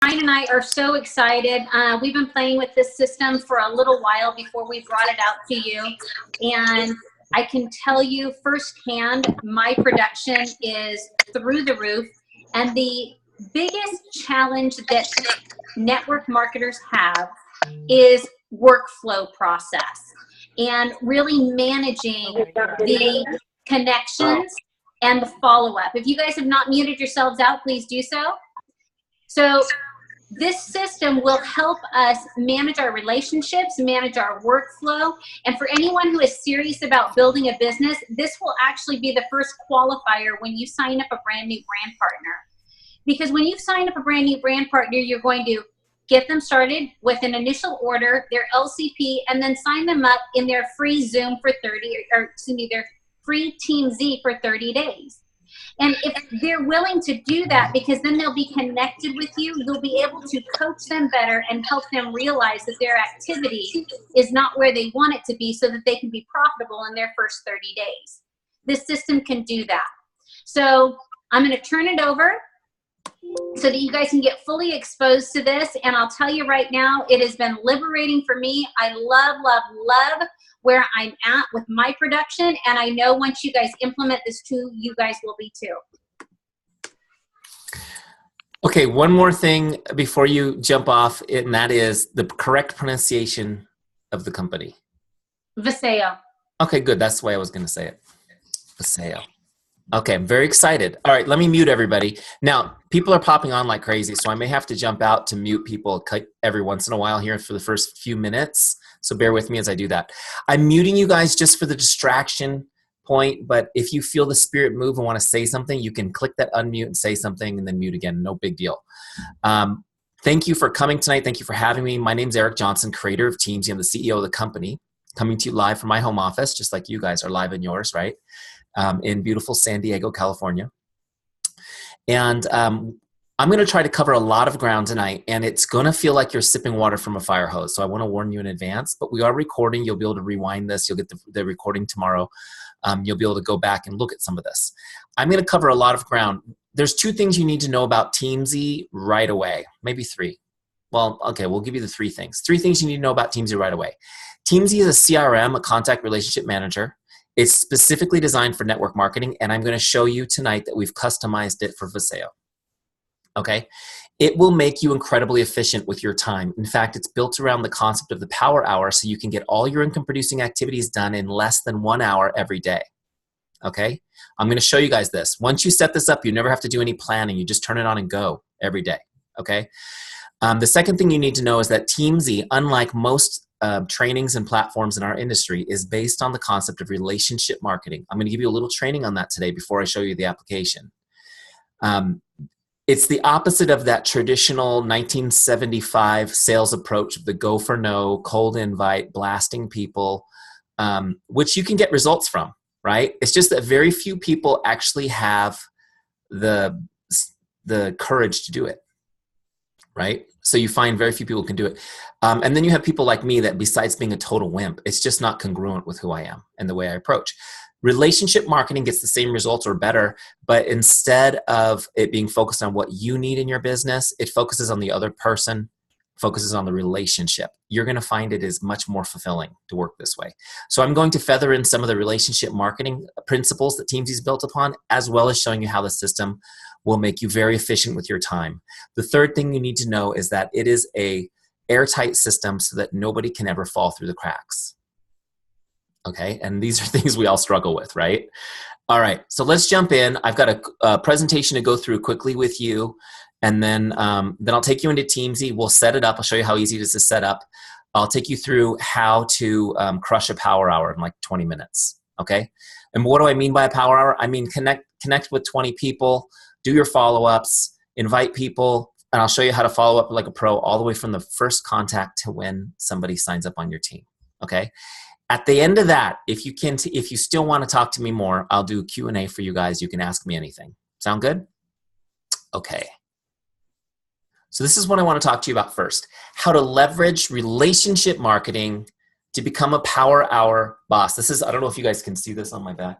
Ryan and I are so excited. We've been playing with this system for a little while before we brought it out to you. And I can tell you firsthand, my production is through the roof. And the biggest challenge that network marketers have is workflow process and really managing the connections and the follow-up. If you guys have not muted yourselves out, please do so. So this system will help us manage our relationships, manage our workflow, and for anyone who is serious about building a business, this will actually be the first qualifier when you sign up a brand new brand partner. Because when you sign up a brand new brand partner, you're going to get them started with an initial order, their LCP, and then sign them up in their free Zoom for 30, or excuse me, their free Teamzy for 30 days. And if they're willing to do that, because then they'll be connected with you, you'll be able to coach them better and help them realize that their activity is not where they want it to be so that they can be profitable in their first 30 days. This system can do that. So I'm going to turn it over so that you guys can get fully exposed to this. And I'll tell you right now, it has been liberating for me. I love, love, love where I'm at with my production. And I know once you guys implement this too, you guys will be too. Okay, one more thing before you jump off, and that is the correct pronunciation of the company. Vasayo. Okay, good. That's the way I was going to say it. Vasayo. Okay, I'm very excited. All right, let me mute everybody. Now, people are popping on like crazy, so I may have to jump out to mute people every once in a while here for the first few minutes. So bear with me as I do that. I'm muting you guys just for the distraction point, but if you feel the spirit move and want to say something, you can click that unmute and say something and then mute again. No big deal. Thank you for coming tonight. Thank you for having me. My name's Eric Johnson, creator of Teamzy. I'm the CEO of the company, coming to you live from my home office, just like you guys are live in yours, right? In beautiful San Diego, California. And I'm going to try to cover a lot of ground tonight, and it's going to feel like you're sipping water from a fire hose. So I want to warn you in advance, but we are recording. You'll be able to rewind this. You'll get the recording tomorrow. You'll be able to go back and look at some of this. I'm going to cover a lot of ground. There's two things you need to know about Teamzy right away, maybe three. Well, okay, we'll give you the three things. Three things you need to know about Teamzy right away. Teamzy is a CRM, a contact relationship manager. It's specifically designed for network marketing, and I'm going to show you tonight that we've customized it for Vasayo. Okay? It will make you incredibly efficient with your time. In fact, it's built around the concept of the power hour, so you can get all your income-producing activities done in less than 1 hour every day. Okay? I'm going to show you guys this. Once you set this up, you never have to do any planning. You just turn it on and go every day. Okay? The second thing you need to know is that Teamzy, unlike most trainings and platforms in our industry, is based on the concept of relationship marketing. I'm going to give you a little training on that today before I show you the application. It's the opposite of that traditional 1975 sales approach of the go for no, cold invite, blasting people, which you can get results from, right? It's just that very few people actually have the courage to do it, right? So you find very few people can do it. And then you have people like me that besides being a total wimp, it's just not congruent with who I am and the way I approach. Relationship marketing gets the same results or better, but instead of it being focused on what you need in your business, it focuses on the other person, focuses on the relationship. You're going to find it is much more fulfilling to work this way. So I'm going to feather in some of the relationship marketing principles that Teamzy is built upon, as well as showing you how the system will make you very efficient with your time. The third thing you need to know is that it is a airtight system so that nobody can ever fall through the cracks. Okay, and these are things we all struggle with, right? All right, so let's jump in. I've got a presentation to go through quickly with you, and then I'll take you into Teamzy. We'll set it up. I'll show you how easy it is to set up. I'll take you through how to crush a power hour in like 20 minutes, okay? And what do I mean by a power hour? I mean connect with 20 people, do your follow-ups, invite people, and I'll show you how to follow up like a pro all the way from the first contact to when somebody signs up on your team, okay? At the end of that, if you still want to talk to me more, I'll do Q&A for you guys. You can ask me anything. Sound good? Okay. So this is what I want to talk to you about first. How to leverage relationship marketing to become a power hour boss. This is, I don't know if you guys can see this on my back.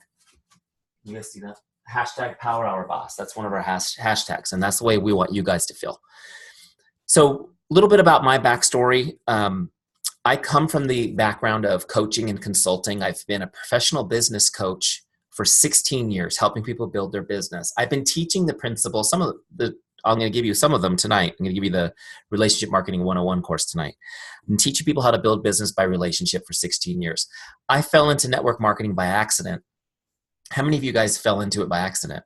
You guys see that? Hashtag power hour boss. That's one of our hashtags, and that's the way we want you guys to feel. So a little bit about my backstory. I come from the background of coaching and consulting. I've been a professional business coach for 16 years, helping people build their business. I've been teaching the principles. I'm going to give you some of them tonight. I'm going to give you the Relationship Marketing 101 course tonight. I'm teaching people how to build business by relationship for 16 years. I fell into network marketing by accident. How many of you guys fell into it by accident?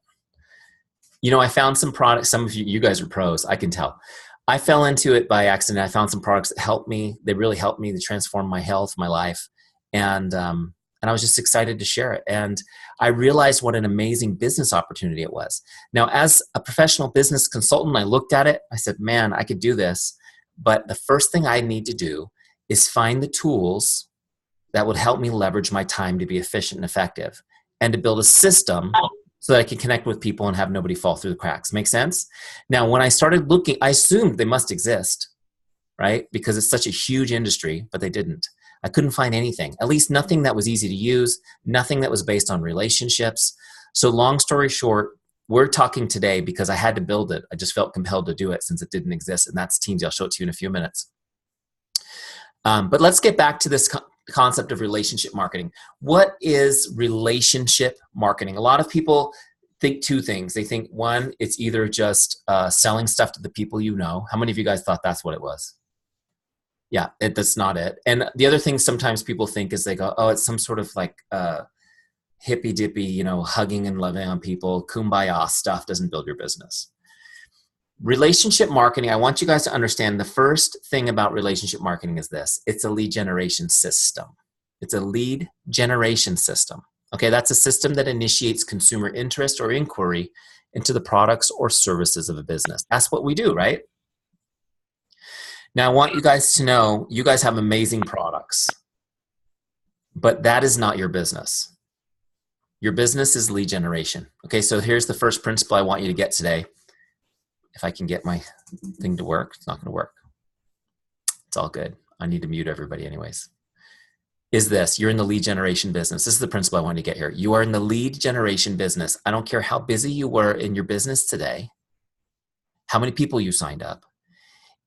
I found some products. Some of you guys are pros, I can tell. I fell into it by accident. I found some products that helped me. They really helped me to transform my health, my life. And I was just excited to share it. And I realized what an amazing business opportunity it was. Now, as a professional business consultant, I looked at it. I said, man, I could do this. But the first thing I need to do is find the tools that would help me leverage my time to be efficient and effective, and to build a system so that I can connect with people and have nobody fall through the cracks. Make sense? Now, when I started looking, I assumed they must exist, right? Because it's such a huge industry, but they didn't. I couldn't find anything, at least nothing that was easy to use, nothing that was based on relationships. So long story short, we're talking today because I had to build it. I just felt compelled to do it since it didn't exist. And that's Teamzy. I'll show it to you in a few minutes. But let's get back to this concept of relationship marketing. What is relationship marketing? A lot of people think two things. They think, one, it's either just selling stuff to the people you know. How many of you guys thought that's what it was? Yeah, that's not it. And the other thing sometimes people think is they go, oh, it's some sort of like hippy dippy, hugging and loving on people, kumbaya stuff doesn't build your business. Relationship marketing, I want you guys to understand the first thing about relationship marketing is this. It's a lead generation system. It's a lead generation system. Okay, that's a system that initiates consumer interest or inquiry into the products or services of a business. That's what we do, right? Now, I want you guys to know, you guys have amazing products, but that is not your business. Your business is lead generation. Okay, so here's the first principle I want you to get today. If I can get my thing to work, it's not going to work. It's all good. I need to mute everybody anyways. Is this, you're in the lead generation business. This is the principle I want you to get here. You are in the lead generation business. I don't care how busy you were in your business today, how many people you signed up.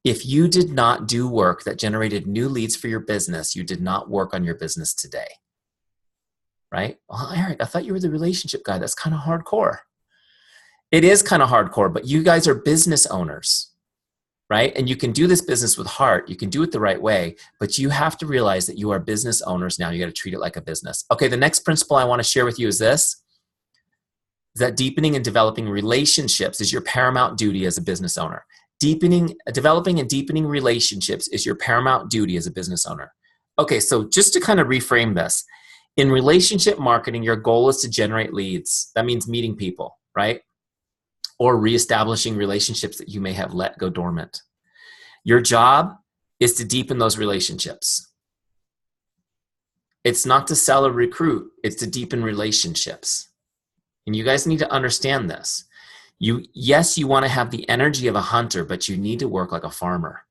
If you did not do work that generated new leads for your business, you did not work on your business today, right? Well, Eric, I thought you were the relationship guy. That's kind of hardcore. It is kind of hardcore, but you guys are business owners, right? And you can do this business with heart. You can do it the right way, but you have to realize that you are business owners now. You got to treat it like a business. Okay, the next principle I want to share with you is this, is that deepening and developing relationships is your paramount duty as a business owner. Developing and deepening relationships is your paramount duty as a business owner. Okay, so just to kind of reframe this, in relationship marketing, your goal is to generate leads. That means meeting people, right? Or reestablishing relationships that you may have let go dormant. Your job is to deepen those relationships. It's not to sell or recruit, it's to deepen relationships. And you guys need to understand this. Yes, you want to have the energy of a hunter, but you need to work like a farmer.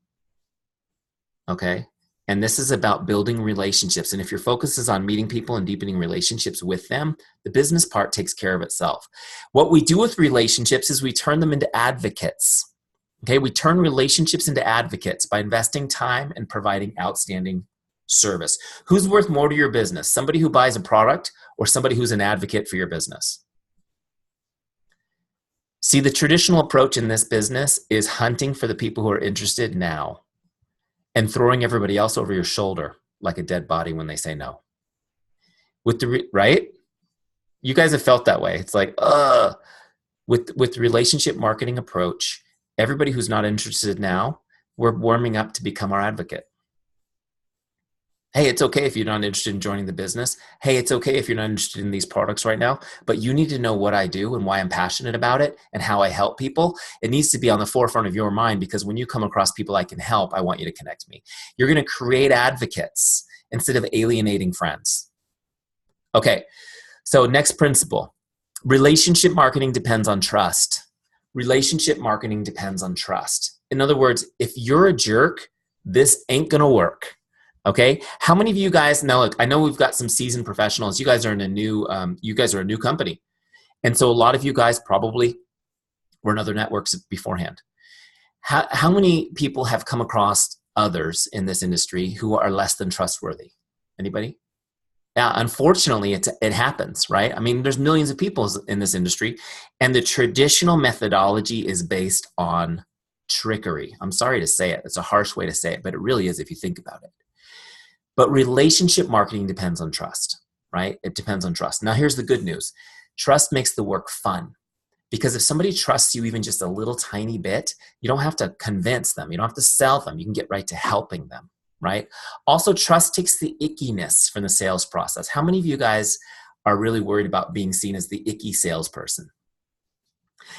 Okay? And this is about building relationships. And if your focus is on meeting people and deepening relationships with them, the business part takes care of itself. What we do with relationships is we turn them into advocates. Okay? We turn relationships into advocates by investing time and providing outstanding service. Who's worth more to your business? Somebody who buys a product or somebody who's an advocate for your business? See, the traditional approach in this business is hunting for the people who are interested now and throwing everybody else over your shoulder like a dead body when they say no. Right? You guys have felt that way. It's like, with the relationship marketing approach, everybody who's not interested now, we're warming up to become our advocate. Hey, it's okay if you're not interested in joining the business. Hey, it's okay if you're not interested in these products right now, but you need to know what I do and why I'm passionate about it and how I help people. It needs to be on the forefront of your mind, because when you come across people I can help, I want you to connect me. You're going to create advocates instead of alienating friends. Okay, so next principle. Relationship marketing depends on trust. Relationship marketing depends on trust. In other words, if you're a jerk, this ain't going to work. Okay. How many of you guys now, look, I know we've got some seasoned professionals. You guys are you guys are a new company. And so a lot of you guys probably were in other networks beforehand. How many people have come across others in this industry who are less than trustworthy? Anybody? Yeah, unfortunately, it happens, right? I mean, there's millions of people in this industry, and the traditional methodology is based on trickery. I'm sorry to say it. It's a harsh way to say it, but it really is if you think about it. But relationship marketing depends on trust, right? It depends on trust. Now, here's the good news. Trust makes the work fun. Because if somebody trusts you even just a little tiny bit, you don't have to convince them. You don't have to sell them. You can get right to helping them, right? Also, trust takes the ickiness from the sales process. How many of you guys are really worried about being seen as the icky salesperson?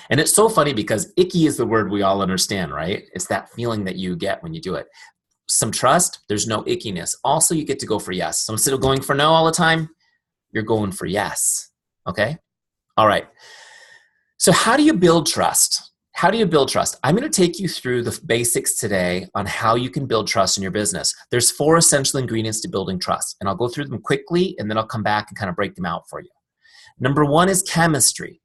And it's so funny because icky is the word we all understand, right? It's that feeling that you get when you do it. Some trust, there's no ickiness. Also, you get to go for yes. So instead of going for no all the time, you're going for yes, okay? All right. So how do you build trust? How do you build trust? I'm going to take you through the basics today on how you can build trust in your business. There's 4 essential ingredients to building trust, and I'll go through them quickly, and then I'll come back and kind of break them out for you. Number 1 is chemistry.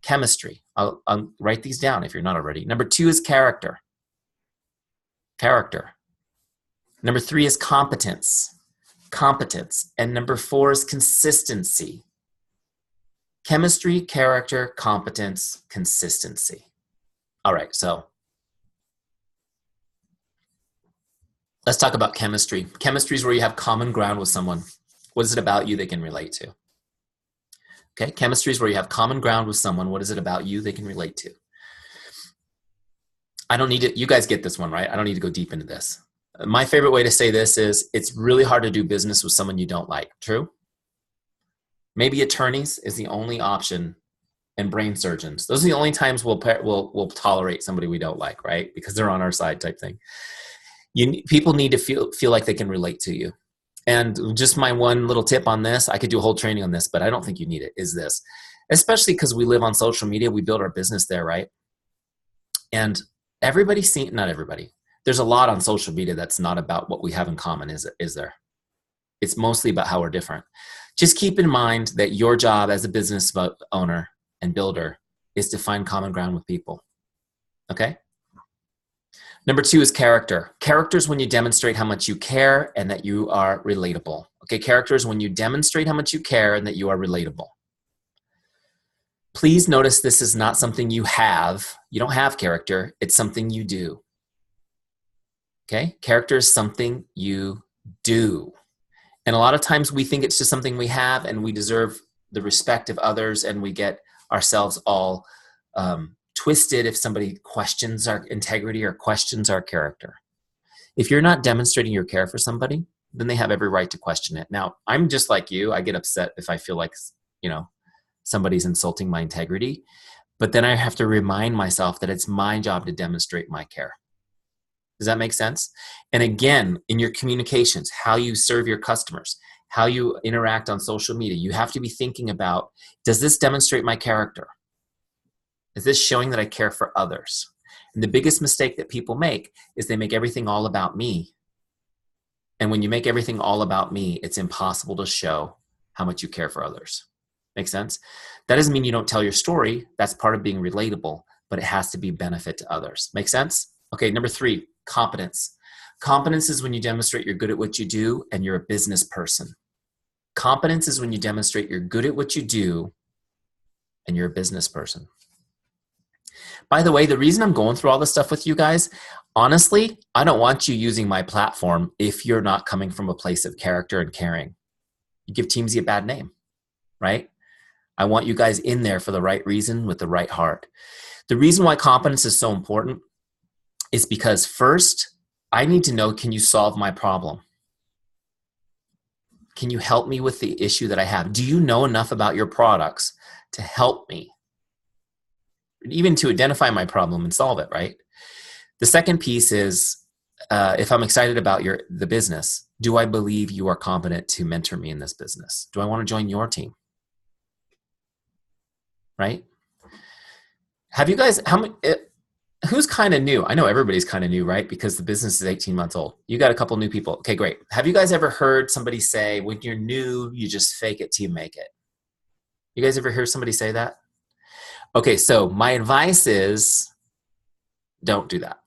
Chemistry. I'll write these down if you're not already. Number 2 is character. Character. Number 3 is competence. Competence. And number 4 is consistency. Chemistry, character, competence, consistency. All right, so let's talk about chemistry. Chemistry is where you have common ground with someone. What is it about you they can relate to? Okay, chemistry is where you have common ground with someone. What is it about you they can relate to? I don't need to, you guys get this one, right? I don't need to go deep into this. My favorite way to say this is it's really hard to do business with someone you don't like. True? Maybe attorneys is the only option, and brain surgeons. Those are the only times we'll tolerate somebody we don't like, right? Because they're on our side type thing. People need to feel like they can relate to you. And just my one little tip on this, I could do a whole training on this, but I don't think you need it, is this. Especially because we live on social media, we build our business there, right? And not everybody. There's a lot on social media that's not about what we have in common, is there? It's mostly about how we're different. Just keep in mind that your job as a business owner and builder is to find common ground with people. Okay? Number 2 is character. Character is when you demonstrate how much you care and that you are relatable. Okay, character is when you demonstrate how much you care and that you are relatable. Please notice this is not something you have. You don't have character. It's something you do. Okay? Character is something you do. And a lot of times we think it's just something we have and we deserve the respect of others, and we get ourselves all twisted if somebody questions our integrity or questions our character. If you're not demonstrating your care for somebody, then they have every right to question it. Now, I'm just like you. I get upset if I feel like, somebody's insulting my integrity. But then I have to remind myself that it's my job to demonstrate my care. Does that make sense? And again, in your communications, how you serve your customers, how you interact on social media, you have to be thinking about, does this demonstrate my character? Is this showing that I care for others? And the biggest mistake that people make is they make everything all about me. And when you make everything all about me, it's impossible to show how much you care for others. Make sense? That doesn't mean you don't tell your story. That's part of being relatable, but it has to be benefit to others. Make sense? Okay, number 3, competence. Competence is when you demonstrate you're good at what you do and you're a business person. Competence is when you demonstrate you're good at what you do and you're a business person. By the way, the reason I'm going through all this stuff with you guys, honestly, I don't want you using my platform if you're not coming from a place of character and caring. You give Teamzy a bad name, right? I want you guys in there for the right reason with the right heart. The reason why competence is so important is because first, I need to know, can you solve my problem? Can you help me with the issue that I have? Do you know enough about your products to help me? Even to identify my problem and solve it, right? The second piece is, if I'm excited about the business, do I believe you are competent to mentor me in this business? Do I want to join your team? Right? Have you guys, who's kind of new? I know everybody's kind of new, right? Because the business is 18 months old. You got a couple new people. Okay, great. Have you guys ever heard somebody say, when you're new, you just fake it till you make it? You guys ever hear somebody say that? Okay, so my advice is don't do that.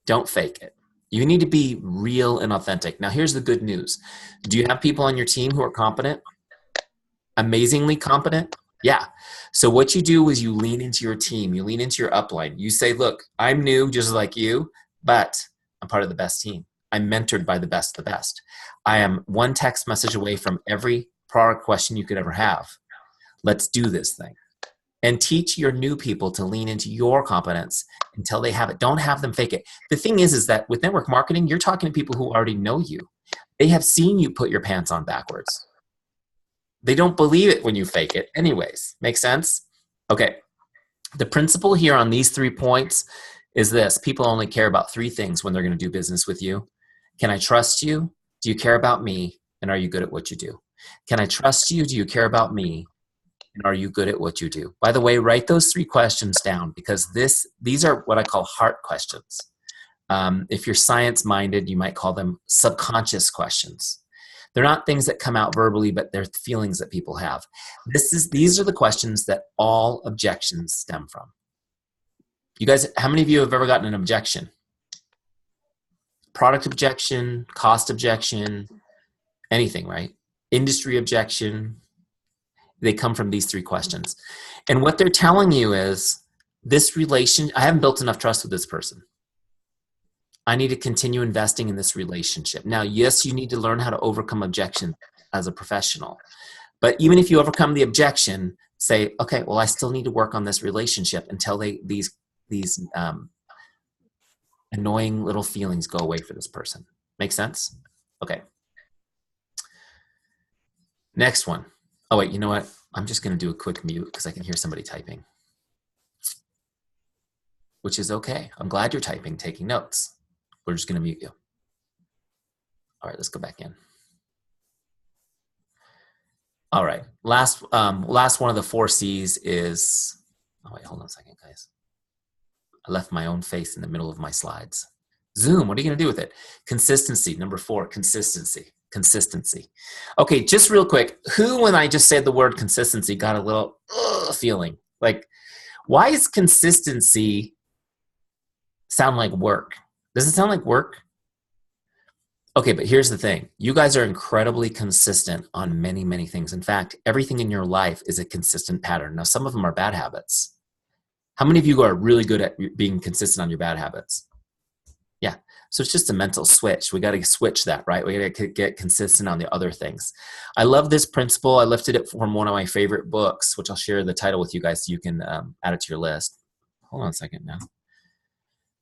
Don't fake it. You need to be real and authentic. Now, here's the good news. Do you have people on your team who are competent? Amazingly competent? Yeah. So what you do is you lean into your team. You lean into your upline. You say, look, I'm new just like you, but I'm part of the best team. I'm mentored by the best of the best. I am one text message away from every product question you could ever have. Let's do this thing. And teach your new people to lean into your competence until they have it. Don't have them fake it. The thing is that with network marketing, you're talking to people who already know you. They have seen you put your pants on backwards. They don't believe it when you fake it anyways. Make sense? Okay. The principle here on these 3 points is this. People only care about 3 things when they're going to do business with you. Can I trust you? Do you care about me? And are you good at what you do? Can I trust you? Do you care about me? And are you good at what you do? By the way, write those 3 questions down because these are what I call heart questions. If you're science-minded, you might call them subconscious questions. They're not things that come out verbally, but they're feelings that people have. These are the questions that all objections stem from. You guys, how many of you have ever gotten an objection? Product objection, cost objection, anything, right? Industry objection. They come from these 3 questions. And what they're telling you is I haven't built enough trust with this person. I need to continue investing in this relationship. Now, yes, you need to learn how to overcome objection as a professional. But even if you overcome the objection, say, okay, well, I still need to work on this relationship until these annoying little feelings go away for this person. Make sense? Okay. Next one. Oh, wait, you know what? I'm just going to do a quick mute because I can hear somebody typing, which is okay. I'm glad you're typing, taking notes. We're just going to mute you. All right, let's go back in. All right, last one of the 4 C's is, oh wait, hold on a second, guys. I left my own face in the middle of my slides. Zoom, what are you going to do with it? Consistency, number 4, consistency. Okay, just real quick, who, when I just said the word consistency, got a little feeling? Like, why is consistency sound like work? Does it sound like work? Okay, but here's the thing. You guys are incredibly consistent on many, many things. In fact, everything in your life is a consistent pattern. Now, some of them are bad habits. How many of you are really good at being consistent on your bad habits? Yeah. So it's just a mental switch. We got to switch that, right? We got to get consistent on the other things. I love this principle. I lifted it from one of my favorite books, which I'll share the title with you guys so you can add it to your list. Hold on a second now.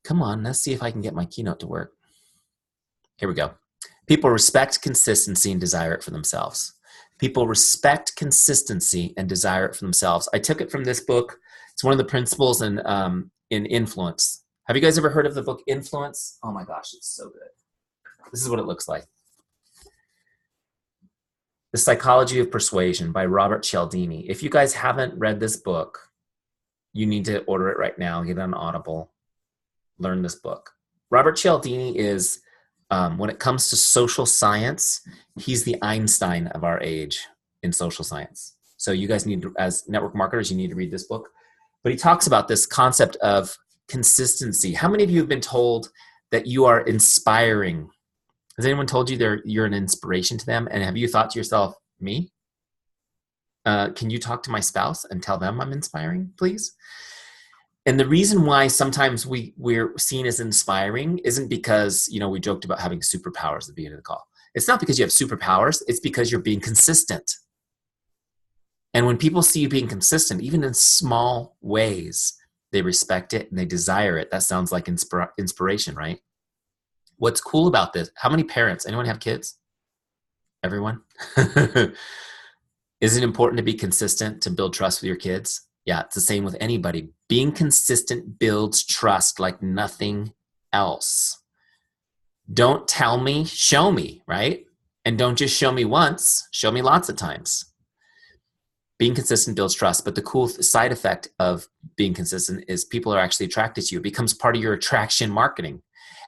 Come on, let's see if I can get my keynote to work. Here we go. People respect consistency and desire it for themselves. People respect consistency and desire it for themselves. I took it from this book. It's one of the principles in influence. Have you guys ever heard of the book Influence? Oh my gosh, it's so good. This is what it looks like. The Psychology of Persuasion by Robert Cialdini. If you guys haven't read this book, you need to order it right now. Get it on Audible. Learn this book. Robert Cialdini is, when it comes to social science, he's the Einstein of our age in social science. So you guys need to, as network marketers, you need to read this book. But he talks about this concept of consistency. How many of you have been told that you are inspiring? Has anyone told you you're an inspiration to them? And have you thought to yourself, me? Can you talk to my spouse and tell them I'm inspiring, please? And the reason why sometimes we're seen as inspiring isn't because, we joked about having superpowers at the beginning of the call. It's not because you have superpowers. It's because you're being consistent. And when people see you being consistent, even in small ways, they respect it and they desire it. That sounds like inspiration, right? What's cool about this, how many parents, anyone have kids? Everyone? Is it important to be consistent to build trust with your kids? Yeah, it's the same with anybody. Being consistent builds trust like nothing else. Don't tell me, show me, right? And don't just show me once, show me lots of times. Being consistent builds trust, but the cool side effect of being consistent is people are actually attracted to you. It becomes part of your attraction marketing.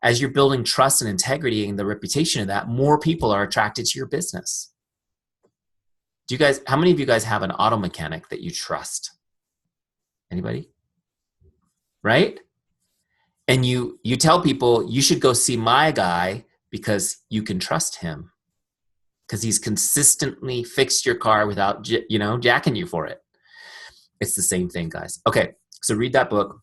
As you're building trust and integrity and the reputation of that, more people are attracted to your business. How many of you guys have an auto mechanic that you trust? Anybody? Right? And you tell people you should go see my guy because you can trust him because he's consistently fixed your car without, jacking you for it. It's the same thing, guys. Okay, so read that book.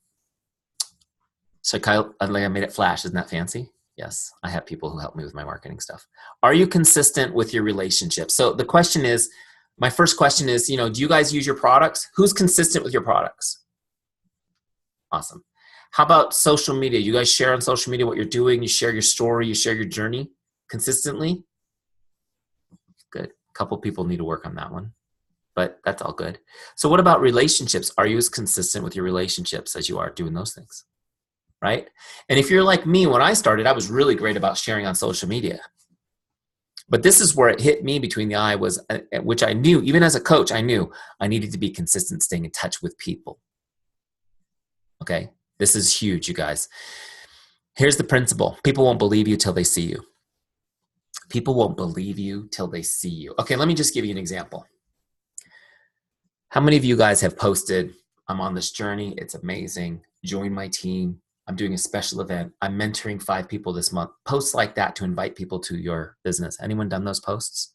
So Kyle, I made it flash. Isn't that fancy? Yes, I have people who help me with my marketing stuff. Are you consistent with your relationship? So the question is, my first question is, do you guys use your products? Who's consistent with your products? Awesome. How about social media? You guys share on social media what you're doing. You share your story. You share your journey consistently. Good. A couple people need to work on that one, but that's all good. So what about relationships? Are you as consistent with your relationships as you are doing those things? Right? And if you're like me, when I started, I was really great about sharing on social media. But this is where it hit me between the eye was, which I knew, even as a coach, I knew I needed to be consistent, staying in touch with people. Okay? This is huge, you guys. Here's the principle. People won't believe you till they see you. People won't believe you till they see you. Okay, let me just give you an example. How many of you guys have posted, I'm on this journey, it's amazing, join my team, I'm doing a special event, I'm mentoring 5 people this month. Posts like that to invite people to your business. Anyone done those posts?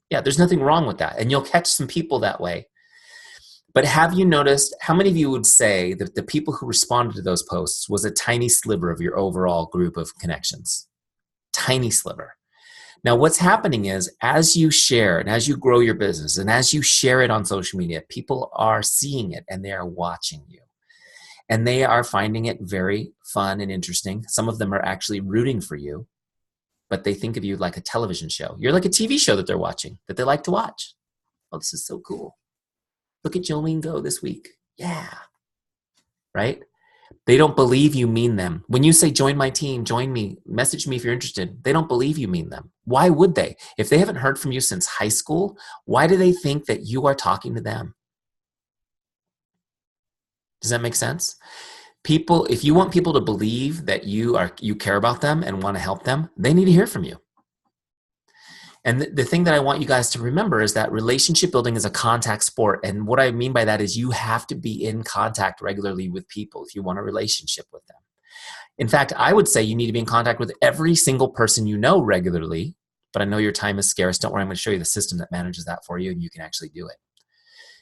Yeah, there's nothing wrong with that. And you'll catch some people that way. But have you noticed, how many of you would say that the people who responded to those posts was a tiny sliver of your overall group of connections? Tiny sliver. Now, what's happening is as you share and as you grow your business and as you share it on social media, people are seeing it and they are watching you. And they are finding it very fun and interesting. Some of them are actually rooting for you, but they think of you like a television show. You're like a TV show that they're watching, that they like to watch. Oh, this is so cool. Look at Jolene go this week. Yeah. Right? They don't believe you mean them. When you say, join my team, join me, message me if you're interested, they don't believe you mean them. Why would they? If they haven't heard from you since high school, why do they think that you are talking to them? Does that make sense? People, if you want people to believe that you care about them and want to help them, they need to hear from you. And the thing that I want you guys to remember is that relationship building is a contact sport. And what I mean by that is you have to be in contact regularly with people if you want a relationship with them. In fact, I would say you need to be in contact with every single person you know regularly, but I know your time is scarce. Don't worry, I'm going to show you the system that manages that for you and you can actually do it.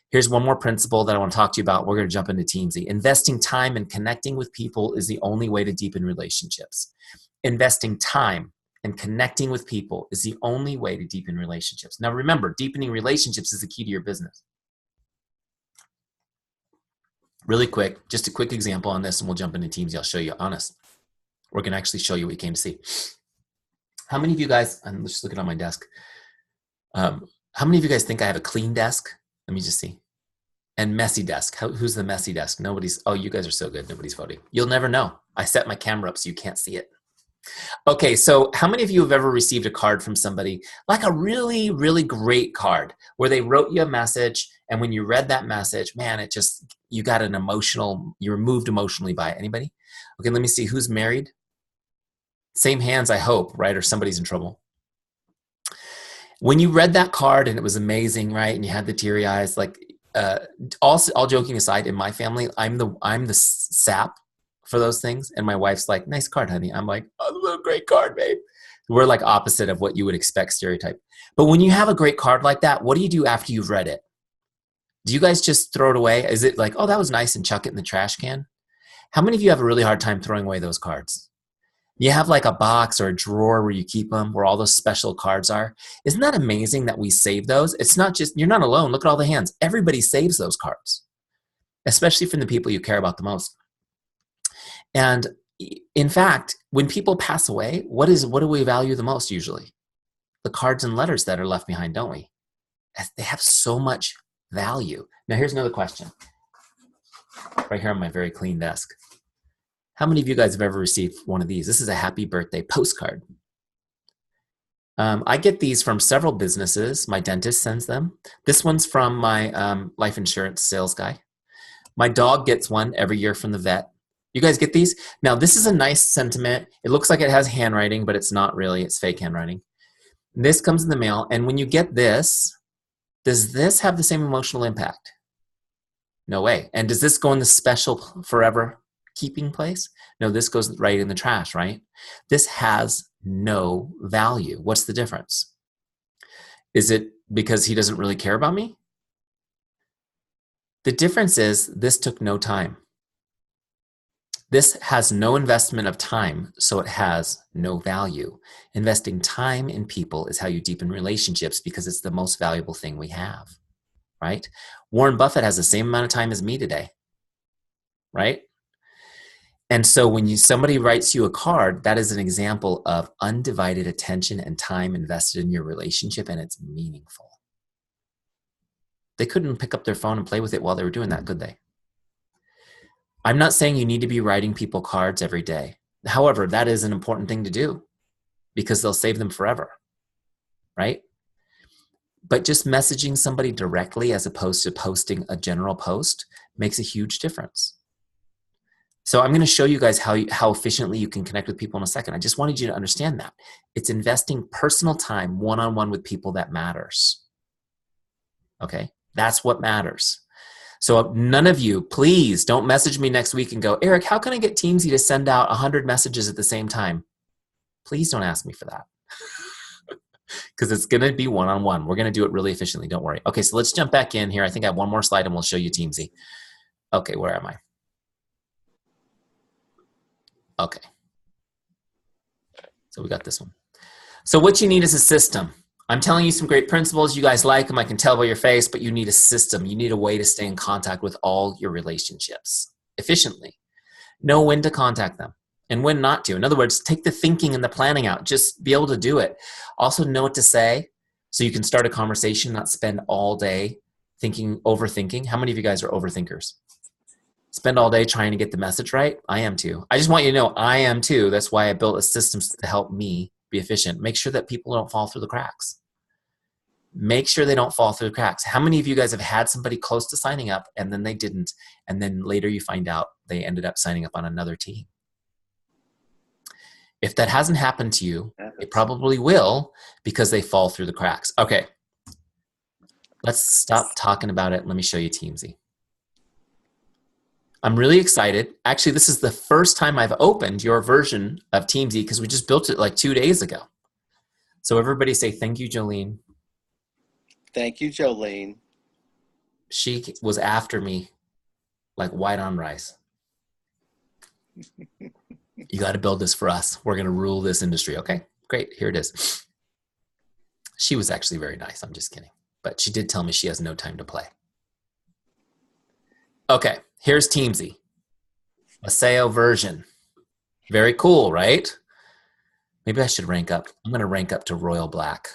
Here's one more principle that I want to talk to you about. We're going to jump into Teamzy. Investing time and connecting with people is the only way to deepen relationships. Investing time and connecting with people is the only way to deepen relationships. Now remember, deepening relationships is the key to your business. Really quick, just a quick example on this and we'll jump into Teamzy. I'll show you honest. We're going to actually show you what you came to see. How many of you guys, I'm just looking on my desk. How many of you guys think I have a clean desk? Let me just see. And messy desk. Who's the messy desk? Nobody's, oh, you guys are so good. Nobody's voting. You'll never know. I set my camera up so you can't see it. Okay, so how many of you have ever received a card from somebody, like a really, really great card, where they wrote you a message, and when you read that message, man, it just, you got an emotional, you were moved emotionally by it. Anybody? Okay, let me see. Who's married? Same hands, I hope, right? Or somebody's in trouble. When you read that card and it was amazing, right? And you had the teary eyes, like, all joking aside, in my family, I'm the sap for those things. And my wife's like, nice card, honey. I'm like, oh, great card, babe. We're like opposite of what you would expect, stereotype. But when you have a great card like that, what do you do after you've read it? Do you guys just throw it away? Is it like, oh, that was nice, and chuck it in the trash can? How many of you have a really hard time throwing away those cards? You have like a box or a drawer where you keep them, where all those special cards are. Isn't that amazing that we save those? It's not just, you're not alone. Look at all the hands. Everybody saves those cards, especially from the people you care about the most. And in fact, when people pass away, what do we value the most usually? The cards and letters that are left behind, don't we? They have so much value. Now here's another question. Right here on my very clean desk. How many of you guys have ever received one of these? This is a happy birthday postcard. I get these from several businesses. My dentist sends them. This one's from my life insurance sales guy. My dog gets one every year from the vet. You guys get these? Now, this is a nice sentiment. It looks like it has handwriting, but it's not really. It's fake handwriting. This comes in the mail, and when you get this, does this have the same emotional impact? No way. And does this go in the special forever keeping place. No, this goes right in the trash, right? This has no value. What's the difference? Is it because he doesn't really care about me? The difference is this took no time. This has no investment of time, so it has no value. Investing time in people is how you deepen relationships because it's the most valuable thing we have, right? Warren Buffett has the same amount of time as me today, right? And so when somebody writes you a card, that is an example of undivided attention and time invested in your relationship, and it's meaningful. They couldn't pick up their phone and play with it while they were doing that, could they? I'm not saying you need to be writing people cards every day. However, that is an important thing to do because they'll save them forever, right? But just messaging somebody directly as opposed to posting a general post makes a huge difference. So I'm going to show you guys how efficiently you can connect with people in a second. I just wanted you to understand that. It's investing personal time one-on-one with people that matters. Okay? That's what matters. So none of you, please don't message me next week and go, Eric, how can I get Teamzy to send out 100 messages at the same time? Please don't ask me for that. Because it's going to be one-on-one. We're going to do it really efficiently. Don't worry. Okay, so let's jump back in here. I think I have one more slide and we'll show you Teamzy. Okay, where am I? Okay. So we got this one. So what you need is a system. I'm telling you some great principles. You guys like them. I can tell by your face, but you need a system. You need a way to stay in contact with all your relationships efficiently. Know when to contact them and when not to. In other words, take the thinking and the planning out. Just be able to do it. Also know what to say so you can start a conversation, not spend all day overthinking. How many of you guys are overthinkers? Spend all day trying to get the message right? I am too. I just want you to know I am too. That's why I built a system to help me be efficient. Make sure that people don't fall through the cracks. Make sure they don't fall through the cracks. How many of you guys have had somebody close to signing up and then they didn't, and then later you find out they ended up signing up on another team? If that hasn't happened to you, it probably will because they fall through the cracks. Okay, let's stop talking about it. Let me show you Teamzy. I'm really excited. Actually, this is the first time I've opened your version of Teamzy because we just built it like 2 days ago. So everybody say thank you, Jolene. Thank you, Jolene. She was after me like white on rice. You got to build this for us. We're going to rule this industry. Okay, great. Here it is. She was actually very nice. I'm just kidding. But she did tell me she has no time to play. Okay, here's Teamzy. Vasayo version. Very cool, right? Maybe I should rank up. I'm going to rank up to Royal Black.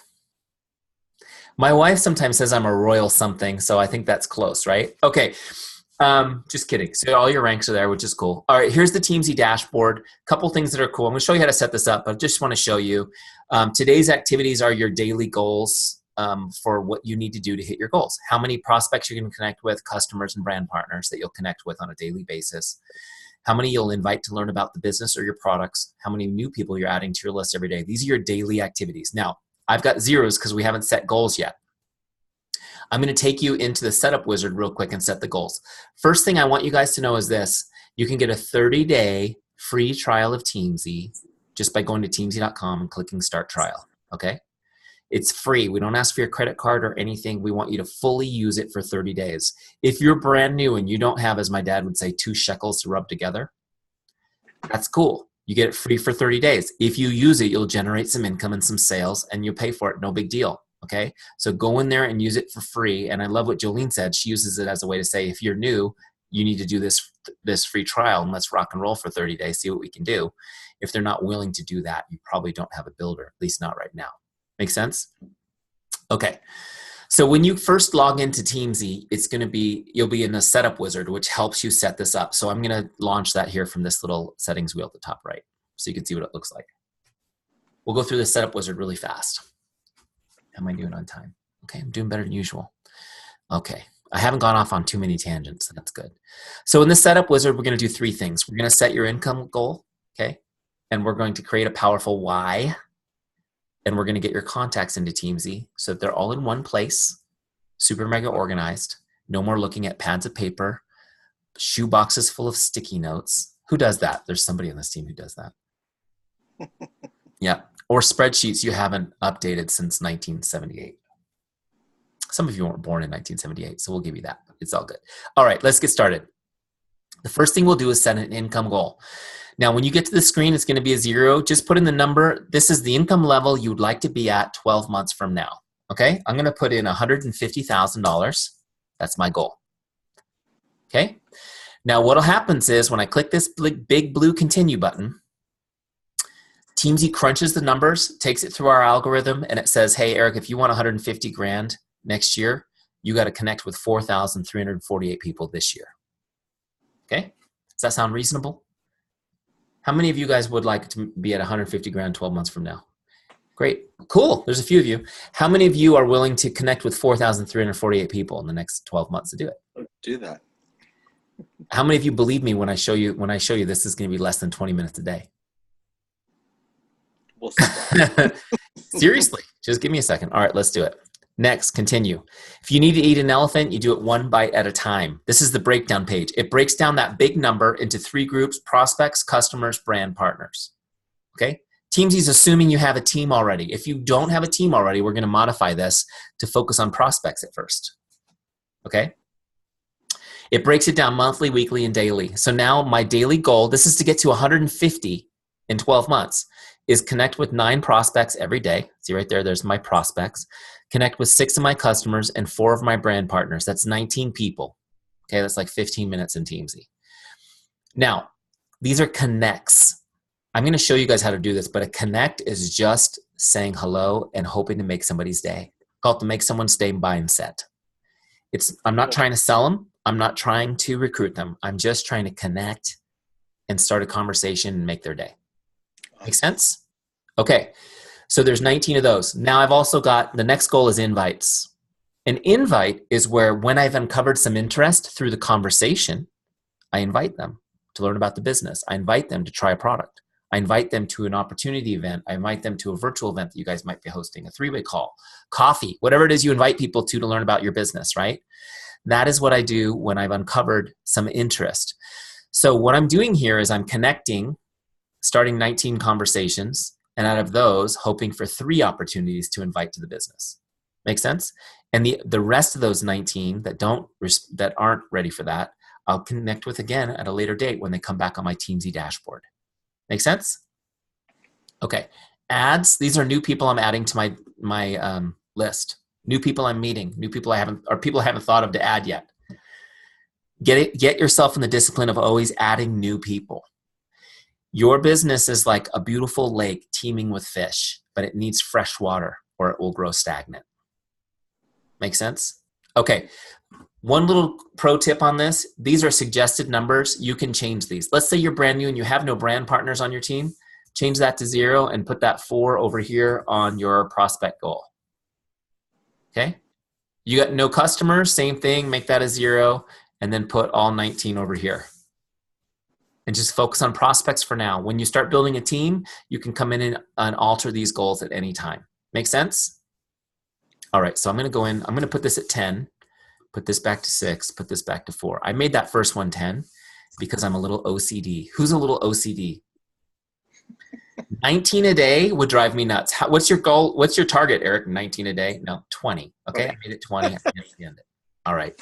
My wife sometimes says I'm a royal something, so I think that's close, right? Okay, just kidding. So all your ranks are there, which is cool. All right, here's the Teamzy dashboard. Couple things that are cool. I'm going to show you how to set this up, but I just want to show you. Today's activities are your daily goals for what you need to do to hit your goals. How many prospects you're going to connect with, customers and brand partners that you'll connect with on a daily basis. How many you'll invite to learn about the business or your products. How many new people you're adding to your list every day. These are your daily activities. Now, I've got zeros because we haven't set goals yet. I'm going to take you into the setup wizard real quick and set the goals. First thing I want you guys to know is this. You can get a 30-day free trial of Teamzy just by going to teamzy.com and clicking start trial, okay? It's free. We don't ask for your credit card or anything. We want you to fully use it for 30 days. If you're brand new and you don't have, as my dad would say, 2 shekels to rub together, that's cool. You get it free for 30 days. If you use it, you'll generate some income and some sales and you'll pay for it. No big deal. Okay. So go in there and use it for free. And I love what Jolene said. She uses it as a way to say, if you're new, you need to do this free trial and let's rock and roll for 30 days, see what we can do. If they're not willing to do that, you probably don't have a builder, at least not right now. Make sense? Okay. So when you first log into Teamzy, you'll be in the setup wizard, which helps you set this up. So I'm going to launch that here from this little settings wheel at the top right, so you can see what it looks like. We'll go through the setup wizard really fast. How am I doing on time? Okay, I'm doing better than usual. Okay, I haven't gone off on too many tangents, so that's good. So in the setup wizard, we're going to do 3 things. We're going to set your income goal, okay? And we're going to create a powerful why. And we're going to get your contacts into Teamzy so that they're all in one place, super mega organized. No more looking at pads of paper, shoe boxes full of sticky notes. Who does that? There's somebody on this team who does that. Yeah. Or spreadsheets you haven't updated since 1978. Some of you weren't born in 1978, so we'll give you that. It's all good. All right, let's get started. The first thing we'll do is set an income goal. Now, when you get to the screen, it's going to be a 0. Just put in the number. This is the income level you would like to be at 12 months from now. Okay? I'm going to put in $150,000. That's my goal. Okay? Now, what'll happen is when I click this big blue continue button, Teamzy crunches the numbers, takes it through our algorithm, and it says, hey, Eric, if you want 150 grand next year, you got to connect with 4,348 people this year. Okay? Does that sound reasonable? How many of you guys would like to be at 150 grand 12 months from now? Great. Cool. There's a few of you. How many of you are willing to connect with 4,348 people in the next 12 months to do it? Do that. How many of you believe me when I show you this is going to be less than 20 minutes a day? We'll see. Seriously, just give me a second. All right, let's do it. Next, continue. If you need to eat an elephant, you do it one bite at a time. This is the breakdown page. It breaks down that big number into 3 groups: prospects, customers, brand partners. Okay? Teamzy's assuming you have a team already. If you don't have a team already, we're going to modify this to focus on prospects at first. Okay? It breaks it down monthly, weekly, and daily. So now my daily goal, this is to get to 150 in 12 months, is connect with 9 prospects every day. See right there, there's my prospects. Connect with 6 of my customers and 4 of my brand partners. That's 19 people. Okay, that's like 15 minutes in Teamzy. Now, these are connects. I'm going to show you guys how to do this, but a connect is just saying hello and hoping to make somebody's day. Call it to make someone's day mindset. I'm not trying to sell them. I'm not trying to recruit them. I'm just trying to connect and start a conversation and make their day. Make sense? Okay. So there's 19 of those. Now I've also got, the next goal is invites. An invite is where when I've uncovered some interest through the conversation, I invite them to learn about the business. I invite them to try a product. I invite them to an opportunity event. I invite them to a virtual event that you guys might be hosting, a 3-way call, coffee, whatever it is you invite people to learn about your business, right? That is what I do when I've uncovered some interest. So what I'm doing here is I'm connecting, starting 19 conversations, and out of those, hoping for 3 opportunities to invite to the business. Make sense? And the rest of those 19 that aren't ready for that, I'll connect with again at a later date when they come back on my Teamzy dashboard. Make sense? Okay. Ads, these are new people I'm adding to my list. New people I'm meeting, new people I haven't thought of to add yet. Get yourself in the discipline of always adding new people. Your business is like a beautiful lake teeming with fish, but it needs fresh water or it will grow stagnant. Make sense? Okay. One little pro tip on this. These are suggested numbers. You can change these. Let's say you're brand new and you have no brand partners on your team. Change that to 0 and put that 4 over here on your prospect goal. Okay? You got no customers, same thing. Make that a 0 and then put all 19 over here. And just focus on prospects for now. When you start building a team, you can come in and alter these goals at any time. Make sense? All right, so I'm going to go in. I'm going to put this at 10, put this back to 6, put this back to 4. I made that first one 10 because I'm a little OCD. Who's a little OCD? 19 a day would drive me nuts. What's your goal? What's your target, Eric? 19 a day? No, 20. Okay, I made it 20. I understand it. All right.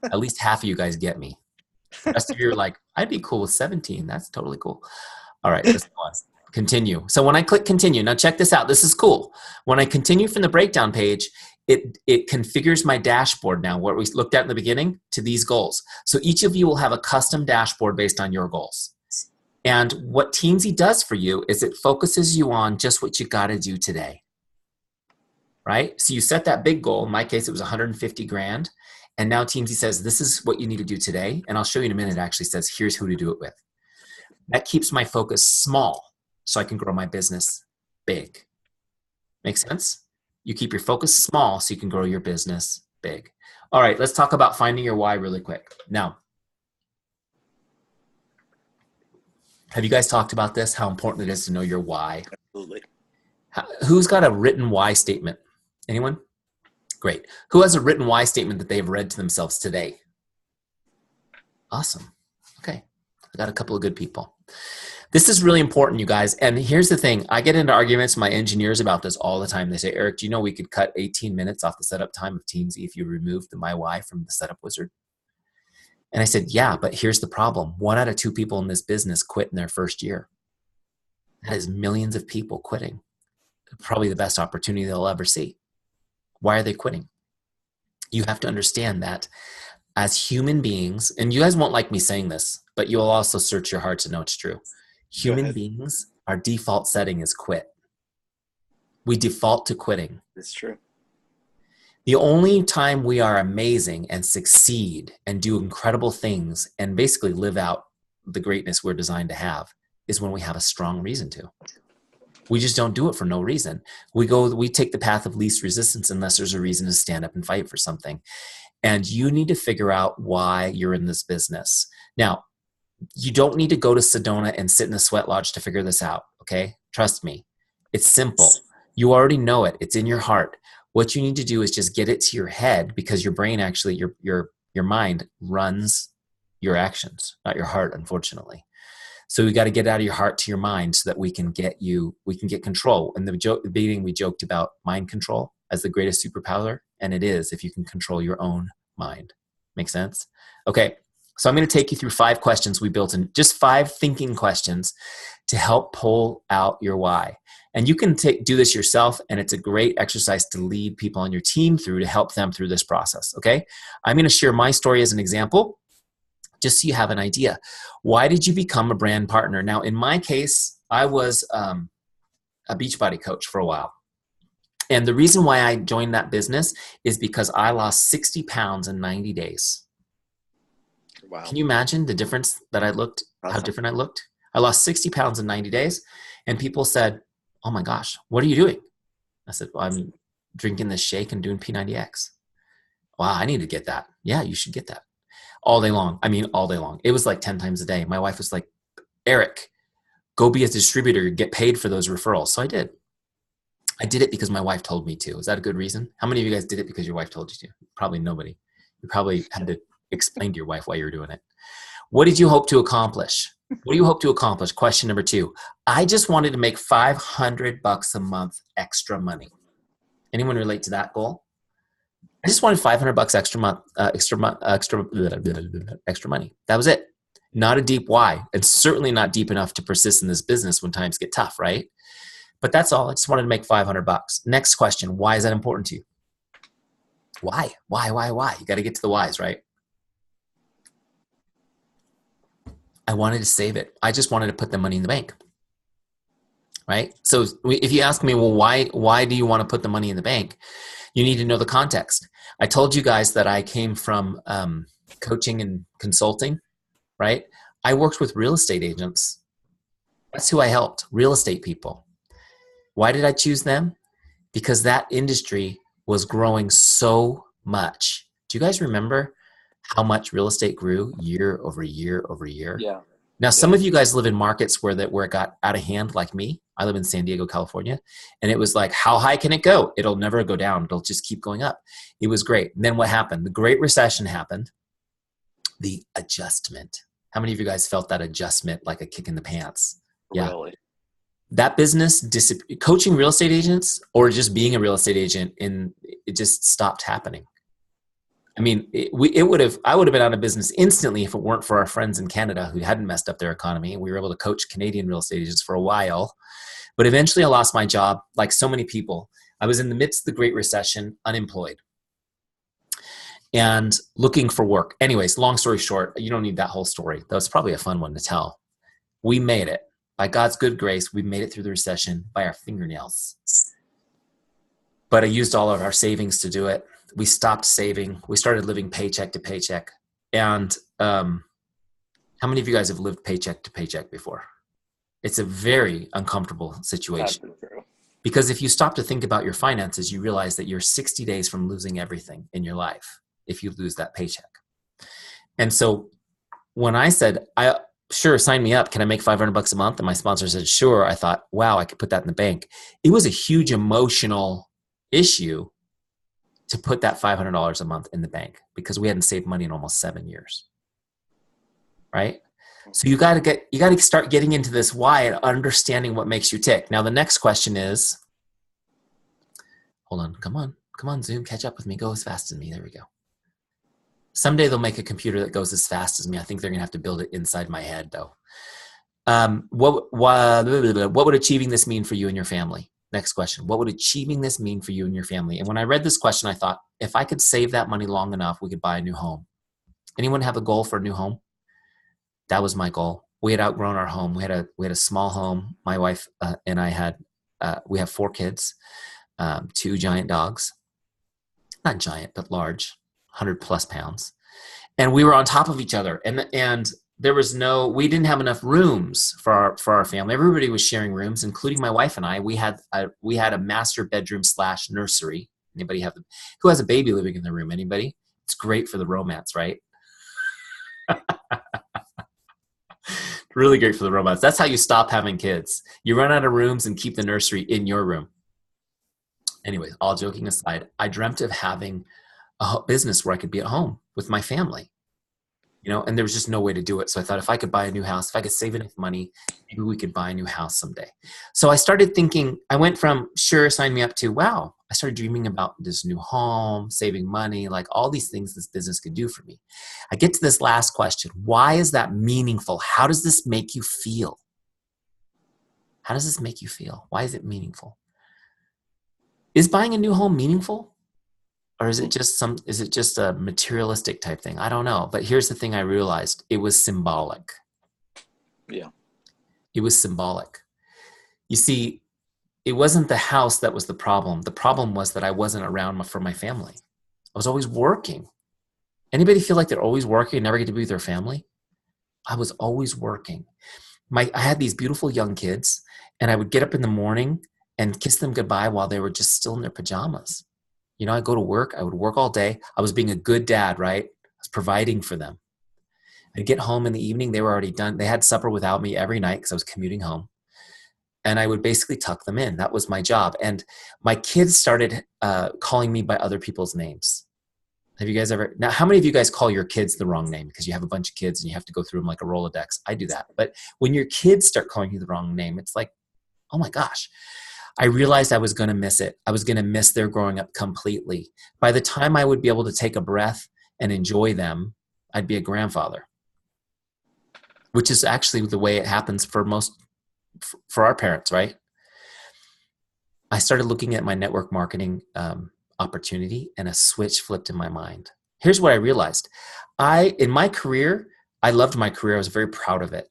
At least half of you guys get me. The rest of you are like, I'd be cool with 17. That's totally cool. All right, let's go on. Continue. So when I click continue, now check this out. This is cool. When I continue from the breakdown page, it configures my dashboard now, what we looked at in the beginning, to these goals. So each of you will have a custom dashboard based on your goals. And what Teamzy does for you is it focuses you on just what you got to do today. Right? So you set that big goal. In my case, it was 150 grand. And now Teamzy says, this is what you need to do today. And I'll show you in a minute, it actually says, here's who to do it with. That keeps my focus small so I can grow my business big. Make sense? You keep your focus small so you can grow your business big. All right, let's talk about finding your why really quick. Now, have you guys talked about this? How important it is to know your why? Absolutely. Who's got a written why statement? Anyone? Great. Who has a written why statement that they've read to themselves today? Awesome. Okay. I got a couple of good people. This is really important, you guys. And here's the thing. I get into arguments with my engineers about this all the time. They say, Eric, do you know we could cut 18 minutes off the setup time of Teamzy if you removed the My Why from the setup wizard? And I said, yeah, but here's the problem. 1 out of 2 people in this business quit in their first year. That is millions of people quitting. Probably the best opportunity they'll ever see. Why are they quitting? You have to understand that as human beings, and you guys won't like me saying this, but you'll also search your heart to know it's true. Human beings, our default setting is quit. We default to quitting. It's true. The only time we are amazing and succeed and do incredible things and basically live out the greatness we're designed to have is when we have a strong reason to. We just don't do it for no reason. We take the path of least resistance unless there's a reason to stand up and fight for something. And you need to figure out why you're in this business. Now, you don't need to go to Sedona and sit in a sweat lodge to figure this out, okay? Trust me. It's simple. You already know it. It's in your heart. What you need to do is just get it to your head, because your brain actually, your mind runs your actions, not your heart, unfortunately. So we got to get out of your heart to your mind so that we can get control. In the beginning, we joked about mind control as the greatest superpower, and it is if you can control your own mind. Make sense? Okay, so I'm going to take you through 5 questions we built in, just 5 thinking questions to help pull out your why. And you can do this yourself, and it's a great exercise to lead people on your team through to help them through this process, okay? I'm going to share my story as an example, just so you have an idea. Why did you become a brand partner? Now, in my case, I was a Beachbody coach for a while. And the reason why I joined that business is because I lost 60 pounds in 90 days. Wow. Can you imagine the difference that I looked, how different I looked? I lost 60 pounds in 90 days. And people said, oh my gosh, what are you doing? I said, well, I'm drinking this shake and doing P90X. Wow, I need to get that. Yeah, you should get that. All day long. I mean, all day long. It was like 10 times a day. My wife was like, Eric, go be a distributor, get paid for those referrals. So I did. I did it because my wife told me to. Is that a good reason? How many of you guys did it because your wife told you to? Probably nobody. You probably had to explain to your wife why you were doing it. What did you hope to accomplish? What do you hope to accomplish? Question number 2. I just wanted to make $500 a month extra money. Anyone relate to that goal? I just wanted $500 extra money. That was it. Not a deep why. It's certainly not deep enough to persist in this business when times get tough, right? But that's all. I just wanted to make $500. Next question. Why is that important to you? Why? You got to get to the whys, right? I wanted to save it. I just wanted to put the money in the bank, right? So if you ask me, well, why do you want to put the money in the bank? You need to know the context. I told you guys that I came from coaching and consulting, right? I worked with real estate agents. That's who I helped, real estate people. Why did I choose them? Because that industry was growing so much. Do you guys remember how much real estate grew year over year over year? Yeah. Now, some of you guys live in markets where it got out of hand, like me. I live in San Diego, California. And it was like, how high can it go? It'll never go down. It'll just keep going up. It was great. And then what happened? The Great Recession happened. The adjustment. How many of you guys felt that adjustment like a kick in the pants? Yeah. Really? That business, coaching real estate agents or just being a real estate agent, it just stopped happening. I mean, I would have been out of business instantly if it weren't for our friends in Canada who hadn't messed up their economy. We were able to coach Canadian real estate agents for a while, but eventually I lost my job. Like so many people, I was in the midst of the Great Recession, unemployed and looking for work. Anyways, long story short, you don't need that whole story. That was probably a fun one to tell. We made it. By God's good grace, we made it through the recession by our fingernails. But I used all of our savings to do it. We stopped saving. We started living paycheck to paycheck. And how many of you guys have lived paycheck to paycheck before? It's a very uncomfortable situation. Because if you stop to think about your finances, you realize that you're 60 days from losing everything in your life if you lose that paycheck. And so when I said, sure, sign me up. Can I make $500 a month? And my sponsor said, sure. I thought, wow, I could put that in the bank. It was a huge emotional issue to put that $500 a month in the bank because we hadn't saved money in almost 7 years, right? So you got to start getting into this why and understanding what makes you tick. Now, the next question is, hold on, come on, Zoom, catch up with me. Go as fast as me. There we go. Someday they'll make a computer that goes as fast as me. I think they're going to have to build it inside my head, though. What would achieving this mean for you and your family? Next question. What would achieving this mean for you and your family? And when I read this question, I thought, if I could save that money long enough, we could buy a new home. Anyone have a goal for a new home? That was my goal. We had outgrown our home. We had a small home. My wife and I had, we have 4 kids, 2 giant dogs, not giant, but large, 100 plus pounds. And we were on top of each other. And there was we didn't have enough rooms for our family. Everybody was sharing rooms, including my wife and I. We had a master bedroom / nursery. Anybody who has a baby living in the room? Anybody? It's great for the romance, right? Really great for the romance. That's how you stop having kids. You run out of rooms and keep the nursery in your room. Anyways, all joking aside, I dreamt of having a business where I could be at home with my family, and there was just no way to do it. So I thought, if I could buy a new house, if I could save enough money, maybe we could buy a new house someday. So I started thinking, I went from sure, sign me up to wow. I started dreaming about this new home, saving money, like all these things this business could do for me. I get to this last question. Why is that meaningful? How does this make you feel? How does this make you feel? Why is it meaningful? Is buying a new home meaningful? Or is it just a materialistic type thing? I don't know. But here's the thing I realized. It was symbolic. Yeah. It was symbolic. You see, it wasn't the house that was the problem. The problem was that I wasn't around for my family. I was always working. Anybody feel like they're always working and never get to be with their family? I was always working. I had these beautiful young kids, and I would get up in the morning and kiss them goodbye while they were just still in their pajamas. I'd go to work. I would work all day. I was being a good dad, right? I was providing for them. I'd get home in the evening. They were already done. They had supper without me every night because I was commuting home. And I would basically tuck them in. That was my job. And my kids started calling me by other people's names. Have you guys ever? Now, how many of you guys call your kids the wrong name because you have a bunch of kids and you have to go through them like a Rolodex? I do that. But when your kids start calling you the wrong name, it's like, oh my gosh. I realized I was going to miss it. I was going to miss their growing up completely. By the time I would be able to take a breath and enjoy them, I'd be a grandfather, which is actually the way it happens for our parents, right? I started looking at my network marketing opportunity, and a switch flipped in my mind. Here's what I realized. In my career, I loved my career. I was very proud of it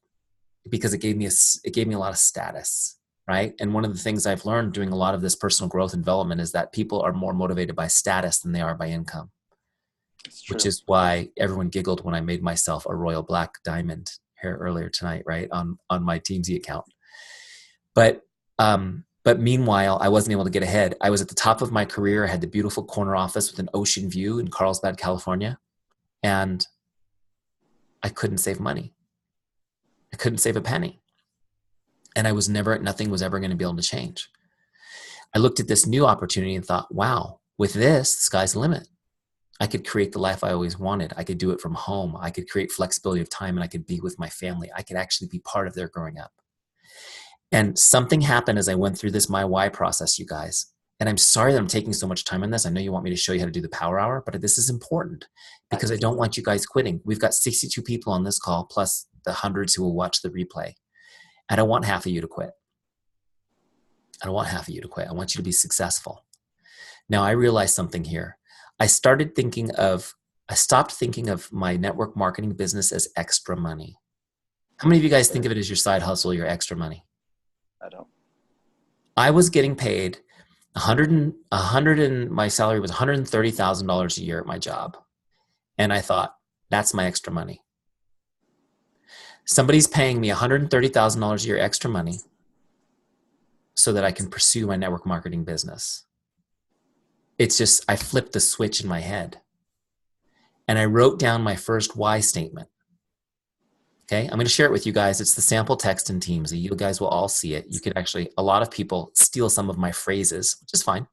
because it gave me a lot of status. Right. And one of the things I've learned doing a lot of this personal growth and development is that people are more motivated by status than they are by income, which is why everyone giggled when I made myself a royal black diamond here earlier tonight, right, on my Teamzy account. But meanwhile, I wasn't able to get ahead. I was at the top of my career. I had the beautiful corner office with an ocean view in Carlsbad, California, and I couldn't save money. I couldn't save a penny. And nothing was ever going to be able to change. I looked at this new opportunity and thought, wow, with this, the sky's the limit. I could create the life I always wanted. I could do it from home. I could create flexibility of time, and I could be with my family. I could actually be part of their growing up. And something happened as I went through this my why process, you guys. And I'm sorry that I'm taking so much time on this. I know you want me to show you how to do the power hour, but this is important because I don't want you guys quitting. We've got 62 people on this call, plus the hundreds who will watch the replay. I don't want half of you to quit. I don't want half of you to quit. I want you to be successful. Now, I realized something here. I stopped thinking of my network marketing business as extra money. How many of you guys think of it as your side hustle, your extra money? I don't. I was getting paid my salary was $130,000 a year at my job. And I thought, that's my extra money. Somebody's paying me $130,000 a year extra money so that I can pursue my network marketing business. It's just, I flipped the switch in my head and I wrote down my first why statement. Okay, I'm going to share it with you guys. It's the sample text in Teamzy. You guys will all see it. You could actually, a lot of people steal some of my phrases, which is fine.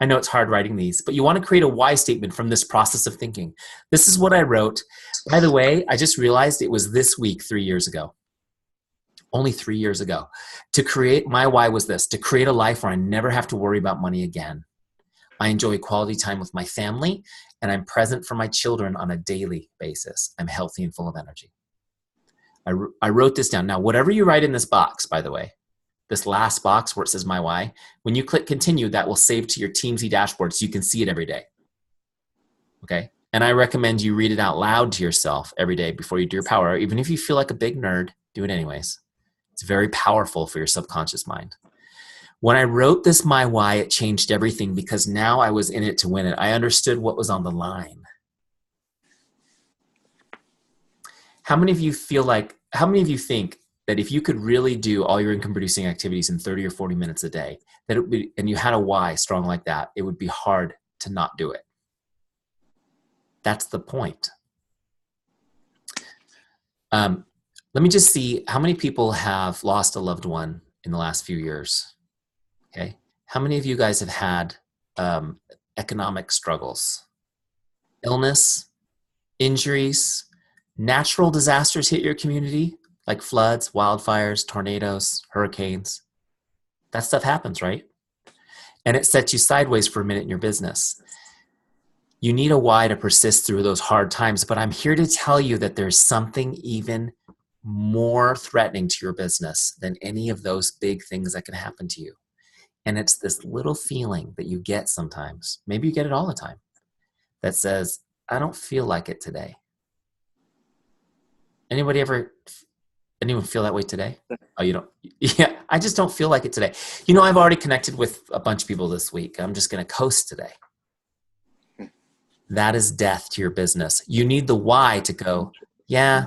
I know it's hard writing these, but you want to create a why statement from this process of thinking. This is what I wrote. By the way, I just realized it was this week 3 years ago. Only 3 years ago. To create, my why was this: to create a life where I never have to worry about money again. I enjoy quality time with my family, and I'm present for my children on a daily basis. I'm healthy and full of energy. I wrote this down. Now, whatever you write in this box, by the way, this last box where it says my why, when you click continue, that will save to your Teamzy dashboard so you can see it every day. Okay? And I recommend you read it out loud to yourself every day before you do your power hour. Even if you feel like a big nerd, do it anyways. It's very powerful for your subconscious mind. When I wrote this my why, it changed everything because now I was in it to win it. I understood what was on the line. How many of you think that if you could really do all your income producing activities in 30 or 40 minutes a day, that it would be, and you had a why strong like that, it would be hard to not do it? That's the point. Let me just see how many people have lost a loved one in the last few years. Okay. How many of you guys have had economic struggles, illness, injuries, natural disasters hit your community, like floods, wildfires, tornadoes, hurricanes? That stuff happens, right? And it sets you sideways for a minute in your business. You need a why to persist through those hard times, but I'm here to tell you that there's something even more threatening to your business than any of those big things that can happen to you. And it's this little feeling that you get sometimes, maybe you get it all the time, that says, I don't feel like it today. Anyone feel that way today? Oh, you don't? Yeah, I just don't feel like it today. You know, I've already connected with a bunch of people this week. I'm just going to coast today. That is death to your business. You need the why to go, yeah.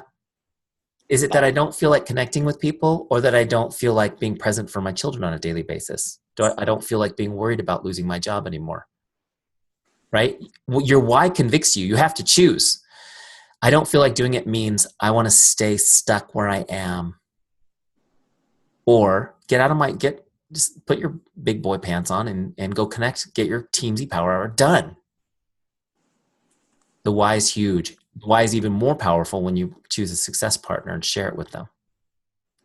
Is it that I don't feel like connecting with people, or that I don't feel like being present for my children on a daily basis? I don't feel like being worried about losing my job anymore, right? Well, your why convicts you. You have to choose. I don't feel like doing it means I want to stay stuck where I am. Or just put your big boy pants on and go connect, get your Teamzy Power Hour done. The why is huge. The why is even more powerful when you choose a success partner and share it with them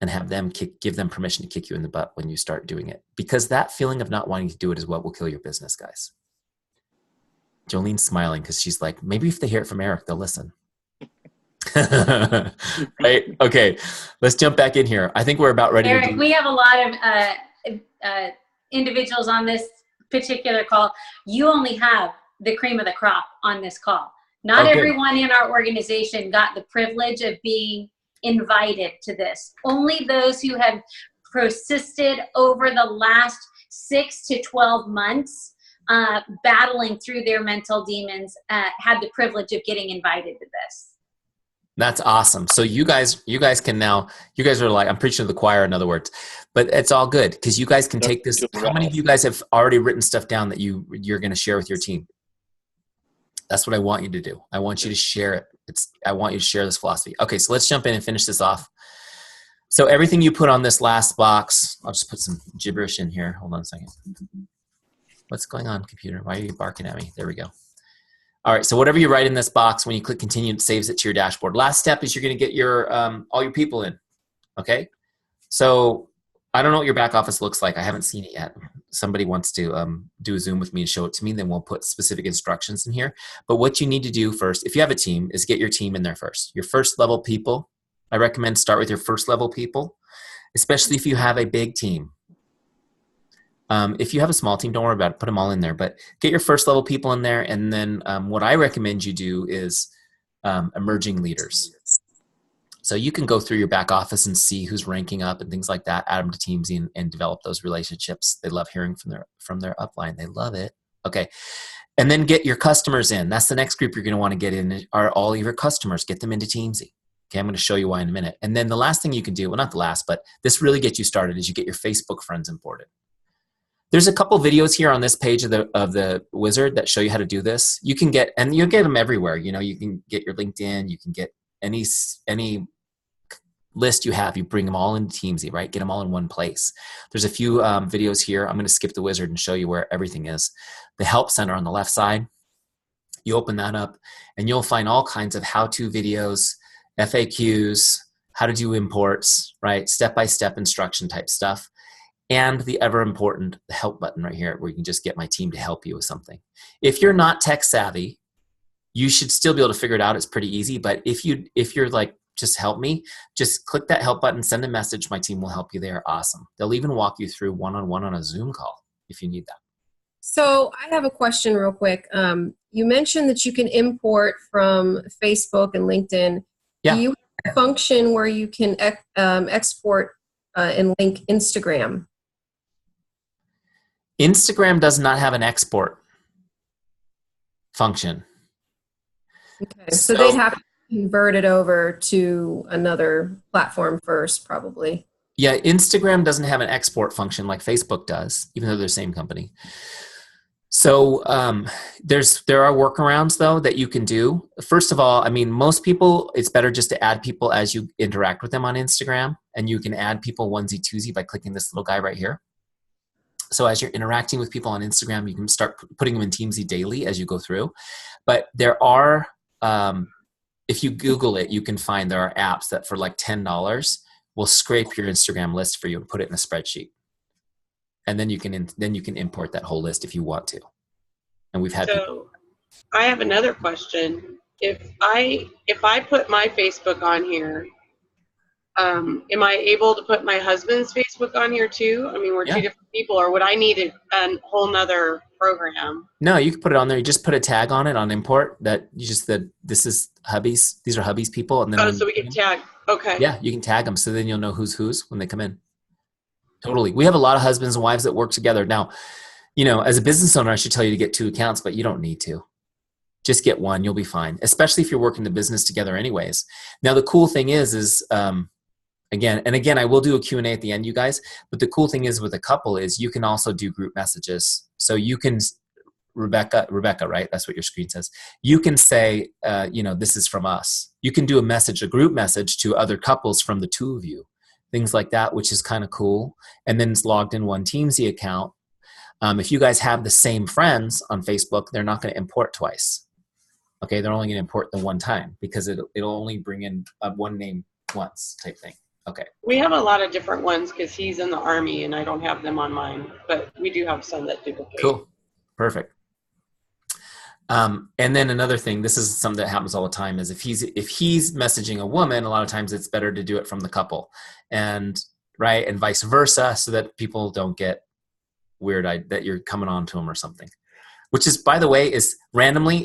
and have them give them permission to kick you in the butt when you start doing it. Because that feeling of not wanting to do it is what will kill your business, guys. Jolene's smiling because she's like, maybe if they hear it from Eric, they'll listen. Right? Okay, let's jump back in here. I think we're about ready. Eric, we have a lot of individuals on this particular call. You only have the cream of the crop on this call. Not everyone in our organization got the privilege of being invited to this. Only those who have persisted over the last 6 to 12 months battling through their mental demons had the privilege of getting invited to this. That's awesome. So you guys can now, you guys are like, I'm preaching to the choir, in other words, but it's all good because you guys can take this. How many of you guys have already written stuff down that you're going to share with your team? That's what I want you to do. I want you to share it. I want you to share this philosophy. Okay, so let's jump in and finish this off. So everything you put on this last box, I'll just put some gibberish in here. Hold on a second. What's going on, computer? Why are you barking at me? There we go. All right, so whatever you write in this box, when you click continue, it saves it to your dashboard. Last step is you're going to get your all your people in, okay? So I don't know what your back office looks like. I haven't seen it yet. Somebody wants to do a Zoom with me and show it to me, then we'll put specific instructions in here. But what you need to do first, if you have a team, is get your team in there first. Your first level people, I recommend start with your first level people, especially if you have a big team. If you have a small team, don't worry about it. Put them all in there. But get your first level people in there. And then what I recommend you do is emerging leaders. So you can go through your back office and see who's ranking up and things like that. Add them to Teamzy and develop those relationships. They love hearing from their upline. They love it. Okay. And then get your customers in. That's the next group you're going to want to get in are all of your customers. Get them into Teamzy. Okay, I'm going to show you why in a minute. And then the last thing you can do, well, not the last, but this really gets you started, is you get your Facebook friends imported. There's a couple videos here on this page of the wizard that show you how to do this. You can get, and you'll get them everywhere. You know, you can get your LinkedIn, you can get any list you have, you bring them all into Teamzy, right? Get them all in one place. There's a few videos here. I'm going to skip the wizard and show you where everything is. The help center on the left side, you open that up and you'll find all kinds of how-to videos, FAQs, how to do imports, right? Step-by-step instruction type stuff. And the ever important help button right here where you can just get my team to help you with something. If you're not tech savvy, you should still be able to figure it out. It's pretty easy. But if you're like, just help me, just click that help button, send a message. My team will help you there. Awesome. They'll even walk you through one-on-one on a Zoom call if you need that. So I have a question real quick. You mentioned that you can import from Facebook and LinkedIn. Yeah. Do you have a function where you can export and link Instagram? Instagram does not have an export function. Okay, so they'd have to convert it over to another platform first, probably. Yeah, Instagram doesn't have an export function like Facebook does, even though they're the same company. So there are workarounds though that you can do. First of all, I mean, most people, it's better just to add people as you interact with them on Instagram, and you can add people onesie twosie by clicking this little guy right here. So as you're interacting with people on Instagram, you can start putting them in Teamzy daily as you go through. But there are, if you Google it, you can find there are apps that for like $10 will scrape your Instagram list for you and put it in a spreadsheet. And then you can import that whole list if you want to. And we've had. So I have another question. If I put my Facebook on here, am I able to put my husband's Facebook on here too? I mean, we're two different people, or would I need a whole nother program? No, you can put it on there. You just put a tag on it on import that you just said this is hubby's. These are hubby's people, and then so we can tag. Okay. Yeah, you can tag them, so then you'll know who's when they come in. Totally. We have a lot of husbands and wives that work together. Now, you know, as a business owner, I should tell you to get 2 accounts, but you don't need to. Just get one. You'll be fine, especially if you're working the business together anyways. Now, the cool thing is again, I will do a Q&A at the end, you guys, but the cool thing is with a couple is you can also do group messages. So you can, Rebecca, right? That's what your screen says. You can say, this is from us. You can do a group message to other couples from the 2 of you. Things like that, which is kind of cool. And then it's logged in one Teamzy account. If you guys have the same friends on Facebook, they're not going to import twice. Okay, they're only going to import the one time because it'll only bring in one name once type thing. Okay. We have a lot of different ones because he's in the Army and I don't have them on mine, but we do have some that duplicate. Cool. Perfect. And then another thing, this is something that happens all the time, is if he's messaging a woman, a lot of times it's better to do it from the couple, and vice versa, so that people don't get weird that you're coming on to them or something. Which is, by the way, is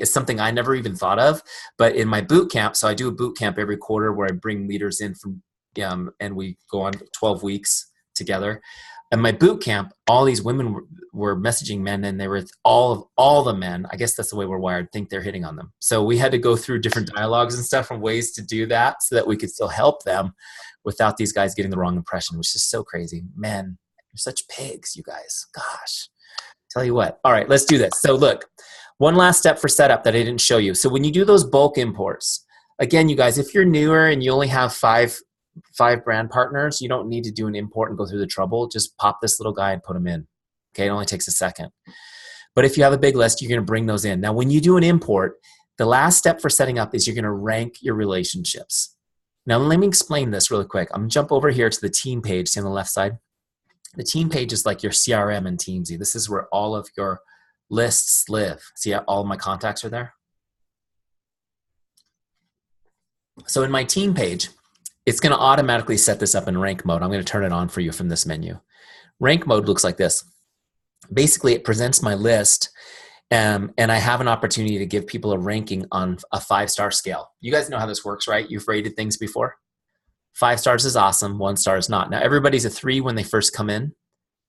something I never even thought of. But in my boot camp, so I do a boot camp every quarter where I bring leaders in from, and we go on 12 weeks together. And my boot camp, all these women were messaging men, and they were all the men. I guess that's the way we're wired. Think they're hitting on them. So we had to go through different dialogues and stuff and ways to do that so that we could still help them without these guys getting the wrong impression, which is so crazy. Men, you're such pigs, you guys. Gosh, tell you what. All right, let's do this. So look, one last step for setup that I didn't show you. So when you do those bulk imports, again, you guys, if you're newer and you only have five brand partners, you don't need to do an import and go through the trouble. Just pop this little guy and put them in. Okay, it only takes a second. But if you have a big list, you're going to bring those in. Now, when you do an import, the last step for setting up is you're going to rank your relationships. Now, let me explain this really quick. I'm going to jump over here to the team page, see on the left side. The team page is like your CRM in Teamzy. This is where all of your lists live. See how all of my contacts are there? So in my team page, it's going to automatically set this up in rank mode. I'm going to turn it on for you from this menu. Rank mode looks like this. Basically, it presents my list, and I have an opportunity to give people a ranking on a 5-star scale. You guys know how this works, right? You've rated things before. 5 stars is awesome, 1 star is not. Now, everybody's a 3 when they first come in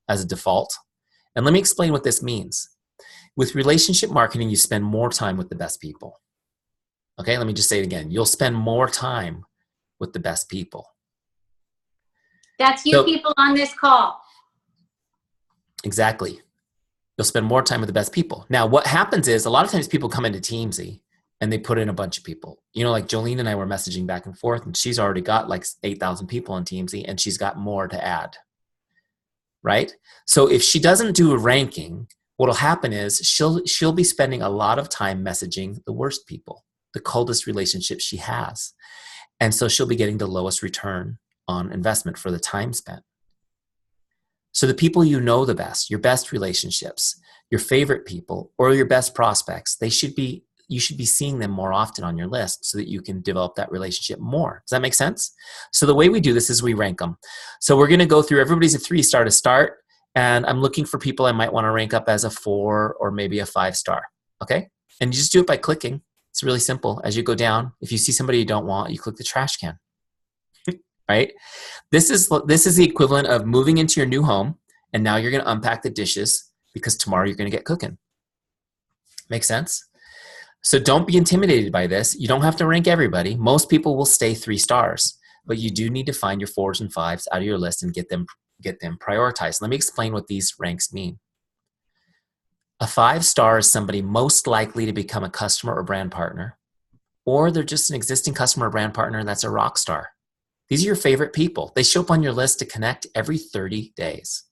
as a default. And let me explain what this means. With relationship marketing, you spend more time with the best people. Okay, let me just say it again. You'll spend more time with the best people. That's you people on this call. Exactly. You'll spend more time with the best people. Now, what happens is a lot of times people come into Teamzy and they put in a bunch of people. You know, like Jolene and I were messaging back and forth, and she's already got like 8,000 people on Teamzy, and she's got more to add, right? So if she doesn't do a ranking, what'll happen is she'll be spending a lot of time messaging the worst people, the coldest relationships she has. And so she'll be getting the lowest return on investment for the time spent. So the people you know the best, your best relationships, your favorite people, or your best prospects, you should be seeing them more often on your list so that you can develop that relationship more. Does that make sense? So the way we do this is we rank them. So we're going to go through, everybody's a 3-star to start, and I'm looking for people I might want to rank up as a 4 or maybe a 5-star. Okay? And you just do it by clicking. It's really simple. As you go down, if you see somebody you don't want, you click the trash can. Right? This is the equivalent of moving into your new home, and now you're going to unpack the dishes because tomorrow you're going to get cooking. Make sense? So don't be intimidated by this. You don't have to rank everybody. Most people will stay 3 stars, but you do need to find your 4s and 5s out of your list and get them prioritized. Let me explain what these ranks mean. A 5-star is somebody most likely to become a customer or brand partner, or they're just an existing customer or brand partner that's a rock star. These are your favorite people. They show up on your list to connect every 30 days.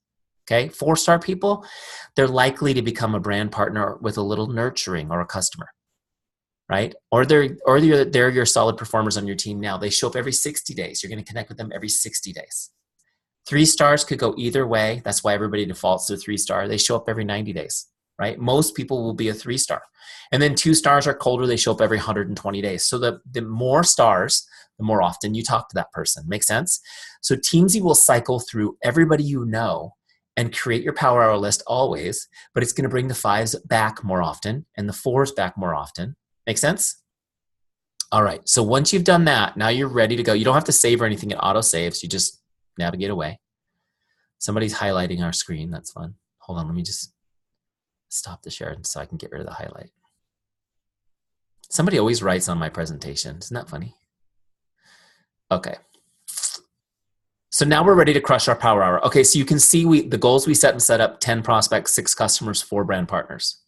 Okay, 4-star people, they're likely to become a brand partner with a little nurturing or a customer, right? Or they're your solid performers on your team now. They show up every 60 days. You're going to connect with them every 60 days. 3 stars could go either way. That's why everybody defaults to 3-star. They show up every 90 days, right? Most people will be a 3-star. And then 2 stars are colder. They show up every 120 days. So the more stars, the more often you talk to that person. Make sense? So Teamzy will cycle through everybody you know and create your power hour list always, but it's going to bring the 5s back more often and the 4s back more often. Make sense? All right. So once you've done that, now you're ready to go. You don't have to save or anything. It auto saves. You just navigate away. Somebody's highlighting our screen. That's fun. Hold on. Let me just stop the share so I can get rid of the highlight. Somebody always writes on my presentation. Isn't that funny? Okay. So now we're ready to crush our power hour. Okay, so you can see the goals we set up, 10 prospects, 6 customers, 4 brand partners.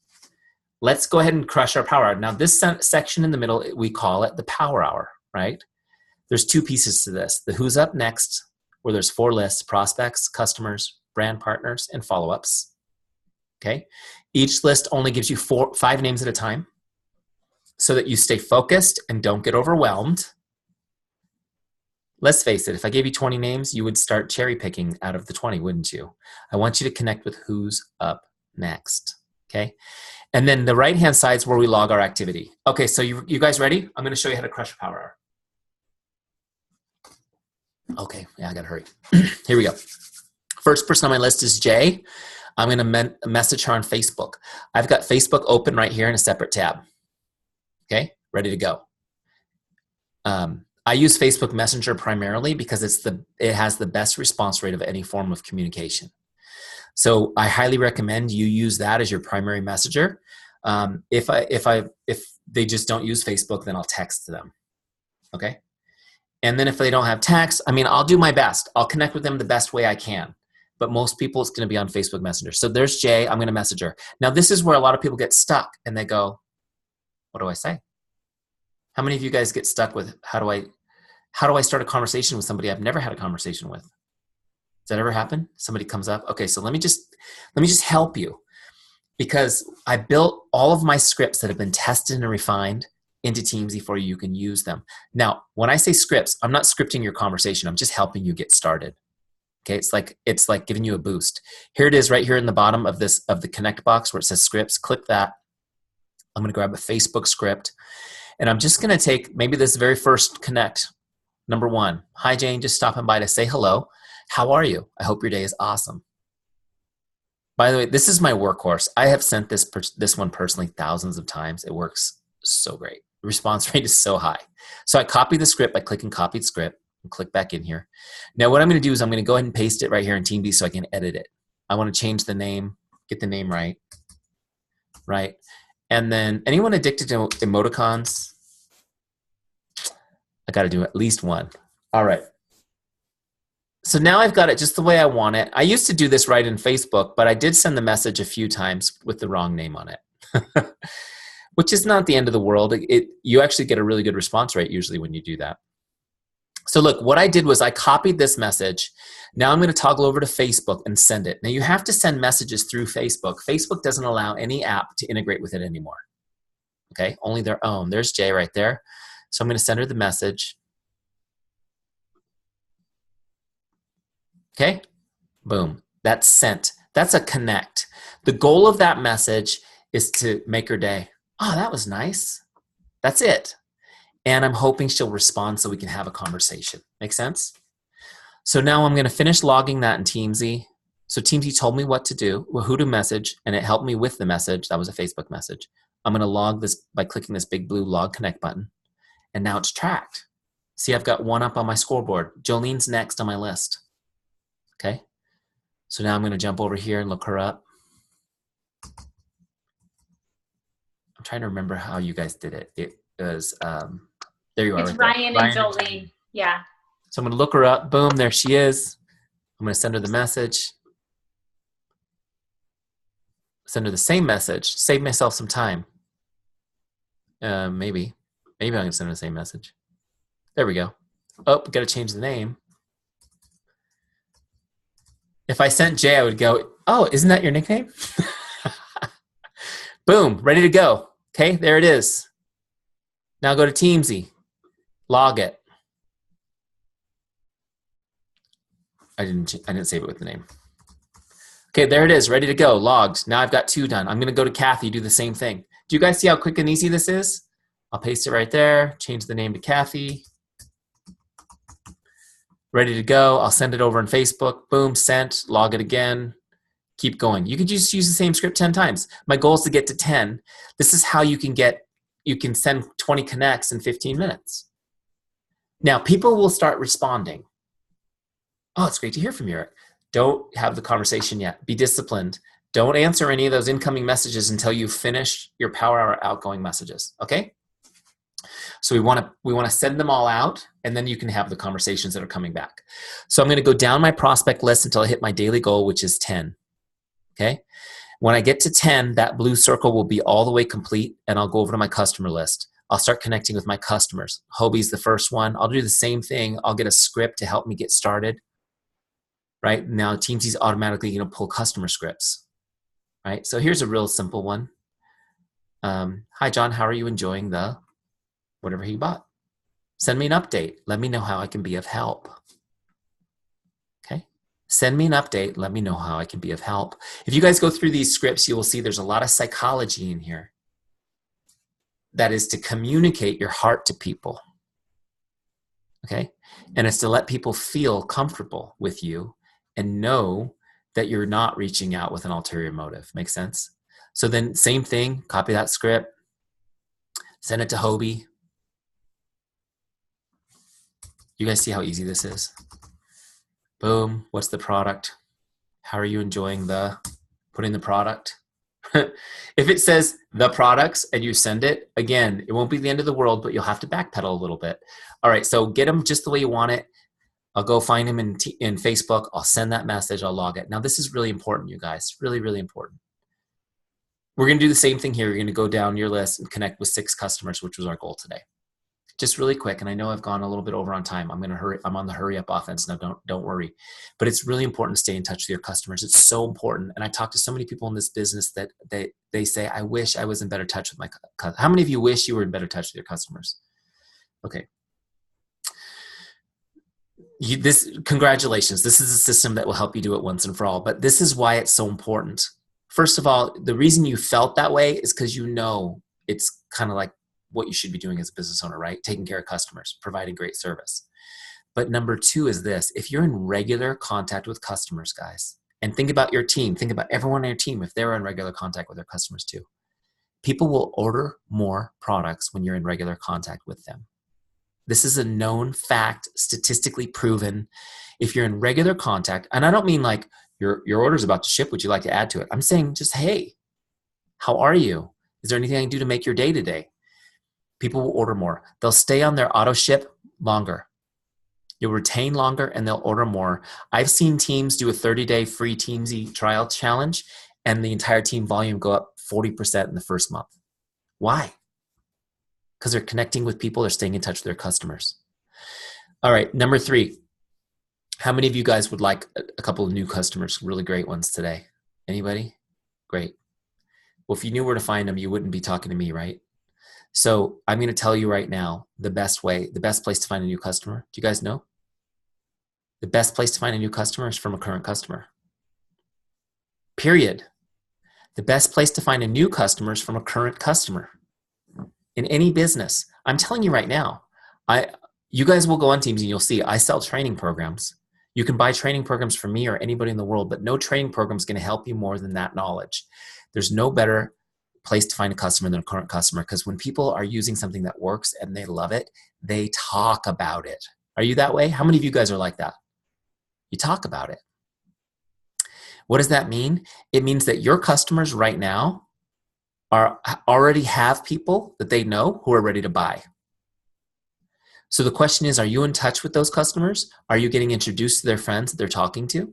Let's go ahead and crush our power hour. Now this section in the middle, we call it the power hour, right? There's 2 pieces to this. The who's up next, where there's 4 lists, prospects, customers, brand partners, and follow-ups. Okay? Each list only gives you 5 names at a time so that you stay focused and don't get overwhelmed. Let's face it, if I gave you 20 names, you would start cherry picking out of the 20, wouldn't you? I want you to connect with who's up next, okay? And then the right-hand side is where we log our activity. Okay, so you guys ready? I'm gonna show you how to crush a power hour. Okay, yeah, I gotta hurry. Here we go. First person on my list is Jay. I'm gonna message her on Facebook. I've got Facebook open right here in a separate tab. Okay, ready to go. I use Facebook Messenger primarily because it has the best response rate of any form of communication. So I highly recommend you use that as your primary messenger. If they just don't use Facebook, then I'll text them. Okay. And then if they don't have text, I'll do my best. I'll connect with them the best way I can. But most people, it's going to be on Facebook Messenger. So there's Jay. I'm going to message her. Now this is where a lot of people get stuck and they go, what do I say? How many of you guys get stuck with how do I start a conversation with somebody I've never had a conversation with? Does that ever happen? Somebody comes up. Okay, so let me just help you, because I built all of my scripts that have been tested and refined into Teamzy for you. You can use them. Now, when I say scripts, I'm not scripting your conversation. I'm just helping you get started. Okay, it's like giving you a boost. Here it is right here in the bottom of the connect box where it says scripts. Click that. I'm going to grab a Facebook script. And I'm just going to take maybe this very first connect. Number 1, hi Jane, just stopping by to say hello. How are you? I hope your day is awesome. By the way, this is my workhorse. I have sent this one personally thousands of times. It works so great. The response rate is so high. So I copy the script by clicking copied script and click back in here. Now what I'm going to do is I'm going to go ahead and paste it right here in Teamzy so I can edit it. I want to change the name, get the name right. Right. And then anyone addicted to emoticons? I got to do at least one. All right. So now I've got it just the way I want it. I used to do this right in Facebook, but I did send the message a few times with the wrong name on it. which is not the end of the world. You actually get a really good response rate usually when you do that. So look, what I did was I copied this message. Now I'm going to toggle over to Facebook and send it. Now you have to send messages through Facebook. Facebook doesn't allow any app to integrate with it anymore. Okay, only their own. There's Jay right there. So I'm going to send her the message. Okay, boom, that's sent. That's a connect. The goal of that message is to make her day. Oh, that was nice. That's it. And I'm hoping she'll respond so we can have a conversation. Make sense? So now I'm going to finish logging that in Teamzy. So Teamzy told me what to do, who to message, and it helped me with the message. That was a Facebook message. I'm going to log this by clicking this big blue log connect button. And now it's tracked. See, I've got one up on my scoreboard. Jolene's next on my list. Okay. So now I'm going to jump over here and look her up. I'm trying to remember how you guys did it. It was, there you are. It's right Ryan there. and Jolene. Yeah. So I'm going to look her up. Boom, there she is. I'm going to send her the message. Send her the same message. Save myself some time. Maybe I'm going to send her the same message. There we go. Oh, got to change the name. If I sent Jay, I would go, oh, isn't that your nickname? Boom, ready to go. Okay, there it is. Now go to Teamzy. Log it. I didn't save it with the name. Okay, there it is, ready to go, logged. Now I've got 2 done. I'm gonna go to Kathy, do the same thing. Do you guys see how quick and easy this is? I'll paste it right there, change the name to Kathy. Ready to go, I'll send it over on Facebook, boom, sent, log it again, keep going. You could just use the same script 10 times. My goal is to get to 10. This is how you can send 20 connects in 15 minutes. Now, people will start responding. Oh, it's great to hear from you, Eric. Don't have the conversation yet. Be disciplined. Don't answer any of those incoming messages until you finish your power hour outgoing messages, okay? So we want to send them all out, and then you can have the conversations that are coming back. So I'm going to go down my prospect list until I hit my daily goal, which is 10, okay? When I get to 10, that blue circle will be all the way complete, and I'll go over to my customer list. I'll start connecting with my customers. Hobie's the first one. I'll do the same thing. I'll get a script to help me get started. Right now, Teamzy's automatically going to pull customer scripts. Right. So here's a real simple one. Hi, John. How are you enjoying the whatever he bought? Send me an update. Let me know how I can be of help. Okay. Send me an update. Let me know how I can be of help. If you guys go through these scripts, you will see there's a lot of psychology in here. That is to communicate your heart to people. Okay. And it's to let people feel comfortable with you and know that you're not reaching out with an ulterior motive. Make sense? So then same thing, copy that script, send it to Hobie. You guys see how easy this is? Boom, what's the product? How are you enjoying putting the product? If it says the products and you send it, again, it won't be the end of the world, but you'll have to backpedal a little bit. All right, so get them just the way you want it. I'll go find him in Facebook. I'll send that message. I'll log it. Now, this is really important, you guys. Really, really important. We're going to do the same thing here. You're going to go down your list and connect with 6 customers, which was our goal today. Just really quick, and I know I've gone a little bit over on time. I'm going to hurry. I'm on the hurry up offense now. Don't worry. But it's really important to stay in touch with your customers. It's so important. And I talk to so many people in this business that they say, I wish I was in better touch with my customers. How many of you wish you were in better touch with your customers? Okay. Congratulations. This is a system that will help you do it once and for all. But this is why it's so important. First of all, the reason you felt that way is because you know it's kind of like what you should be doing as a business owner, right? Taking care of customers, providing great service. But number 2 is this. If you're in regular contact with customers, guys, and think about your team, think about everyone on your team, if they're in regular contact with their customers too, people will order more products when you're in regular contact with them. This is a known fact, statistically proven. If you're in regular contact, and I don't mean like your order's about to ship, would you like to add to it? I'm saying just, hey, how are you? Is there anything I can do to make your day today? People will order more. They'll stay on their auto ship longer. You'll retain longer and they'll order more. I've seen teams do a 30-day free Teamzy trial challenge and the entire team volume go up 40% in the first month. Why? Because they're connecting with people, they're staying in touch with their customers. All right, number 3. How many of you guys would like a couple of new customers, really great ones today? Anybody? Great. Well, if you knew where to find them, you wouldn't be talking to me, right? So I'm going to tell you right now, the best place to find a new customer. Do you guys know? The best place to find a new customer is from a current customer. Period. The best place to find a new customer is from a current customer. In any business, I'm telling you right now, you guys will go on Teamzy and you'll see I sell training programs. You can buy training programs from me or anybody in the world, but no training program is going to help you more than that knowledge. There's no better place to find a customer than a current customer, because when people are using something that works and they love it, they talk about it. Are you that way? How many of you guys are like that? You talk about it. What does that mean? It means that your customers right now already have people that they know who are ready to buy. So the question is, are you in touch with those customers? Are you getting introduced to their friends that they're talking to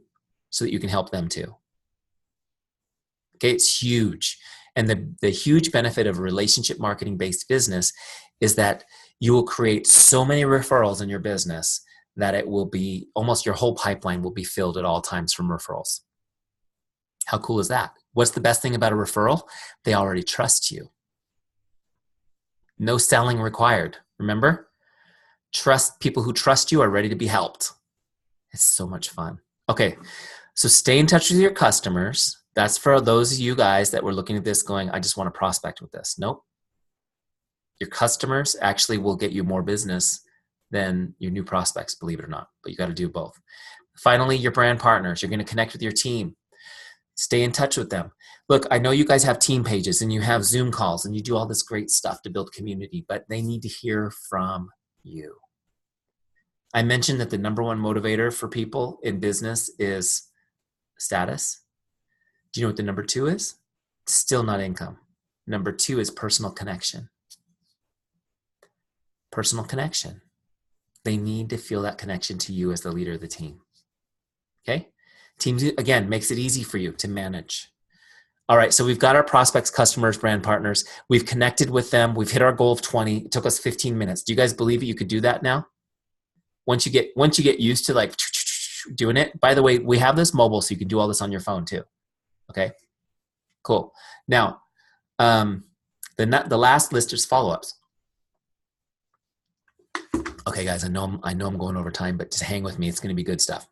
so that you can help them too? Okay, it's huge. And the huge benefit of a relationship marketing based business is that you will create so many referrals in your business that it will be almost your whole pipeline will be filled at all times from referrals. How cool is that? What's the best thing about a referral? They already trust you. No selling required. Remember? People who trust you are ready to be helped. It's so much fun. Okay, so stay in touch with your customers. That's for those of you guys that were looking at this going, I just want to prospect with this. Nope. Your customers actually will get you more business than your new prospects, believe it or not, but you got to do both. Finally, your brand partners. You're going to connect with your team. Stay in touch with them. Look, I know you guys have team pages and you have Zoom calls and you do all this great stuff to build community, but they need to hear from you. I mentioned that the number one motivator for people in business is status. Do you know what the number 2 is? Still not income. Number 2 is personal connection. Personal connection. They need to feel that connection to you as the leader of the team. Okay? Teamzy, again, makes it easy for you to manage. All right, so we've got our prospects, customers, brand partners. We've connected with them. We've hit our goal of 20. It took us 15 minutes. Do you guys believe that you could do that now? Once you get used to like doing it. By the way, we have this mobile, so you can do all this on your phone too. Okay, cool. Now, the last list is follow-ups. Okay, guys, I know I'm going over time, but just hang with me. It's going to be good stuff.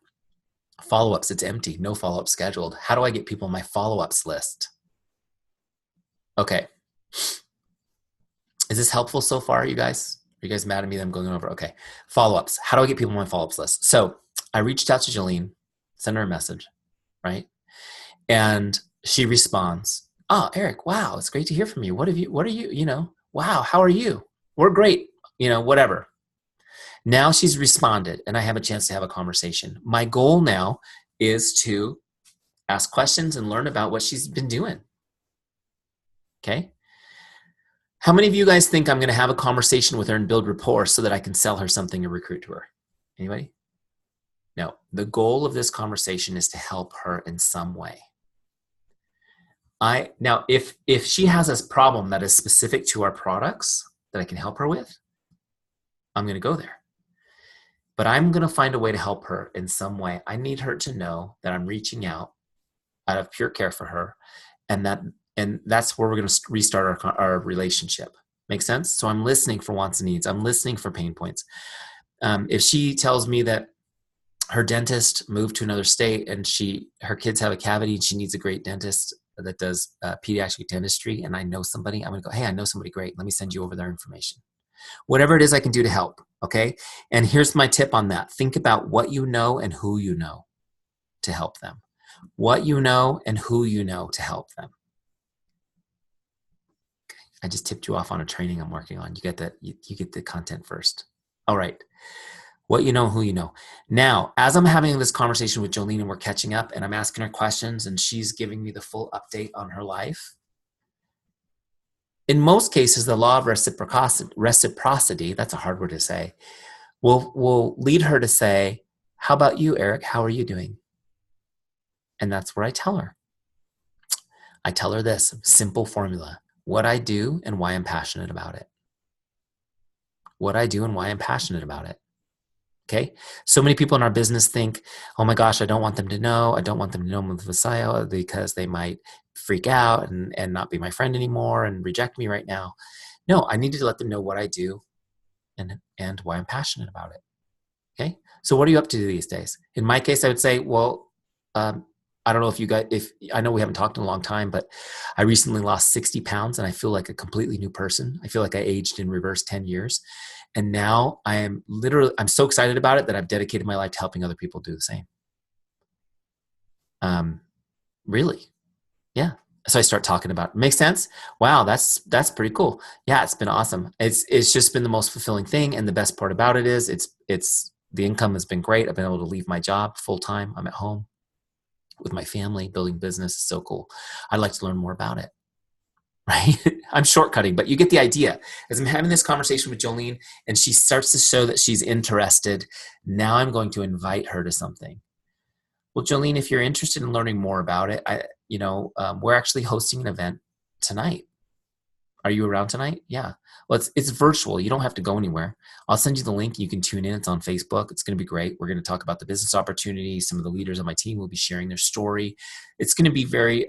Follow-ups, it's empty. No follow-up scheduled. How do I get people on my follow-ups list? Okay. Is this helpful so far, you guys? Are you guys mad at me that I'm going over? Okay. Follow-ups. How do I get people on my follow-ups list? So I reached out to Jolene, sent her a message, right? And she responds, oh, Eric, wow, it's great to hear from you. What are you, wow, how are you? We're great, whatever. Now she's responded and I have a chance to have a conversation. My goal now is to ask questions and learn about what she's been doing. Okay. How many of you guys think I'm going to have a conversation with her and build rapport so that I can sell her something or recruit to her? Anybody? No. The goal of this conversation is to help her in some way. Now, if she has a problem that is specific to our products that I can help her with, I'm going to go there. But I'm going to find a way to help her in some way. I need her to know that I'm reaching out of pure care for her, and that's where we're going to restart our relationship. Make sense? So I'm listening for wants and needs. I'm listening for pain points. If she tells me that her dentist moved to another state and her kids have a cavity and she needs a great dentist that does pediatric dentistry, and I know somebody, I'm going to go, hey, I know somebody great. Let me send you over their information. Whatever it is I can do to help, okay? And here's my tip on that. Think about what you know and who you know to help them. What you know and who you know to help them. Okay. I just tipped you off on a training I'm working on. You get that? You get the content first. All right. What you know, who you know. Now, as I'm having this conversation with Jolene and we're catching up and I'm asking her questions and she's giving me the full update on her life, in most cases, the law of reciprocity, that's a hard word to say, will lead her to say, how about you, Eric? How are you doing? And that's where I tell her. I tell her this simple formula. what I do and why I'm passionate about it. What I do and why I'm passionate about it. Okay. So many people in our business think, oh my gosh, I don't want them to know. I don't want them to know I'm with Vasayo because they might freak out and not be my friend anymore and reject me right now. No, I need to let them know what I do and why I'm passionate about it. Okay. So what are you up to these days? In my case, I would say, well, I don't know if you guys, I know we haven't talked in a long time, but I recently lost 60 pounds and I feel like a completely new person. I feel like I aged in reverse 10 years. And now I'm so excited about it that I've dedicated my life to helping other people do the same. Really? Yeah. So I start talking about it. Makes sense? Wow, that's pretty cool. Yeah, it's been awesome. It's just been the most fulfilling thing. And the best part about it is it's the income has been great. I've been able to leave my job full time. I'm at home with my family, building business. Is so cool. I'd like to learn more about it. Right? I'm shortcutting, but you get the idea. As I'm having this conversation with Jolene and she starts to show that she's interested, now I'm going to invite her to something. Well, Jolene, if you're interested in learning more about it, we're actually hosting an event tonight. Are you around tonight? Yeah. Well, it's virtual. You don't have to go anywhere. I'll send you the link. You can tune in. It's on Facebook. It's going to be great. We're going to talk about the business opportunities. Some of the leaders on my team will be sharing their story. It's going to be very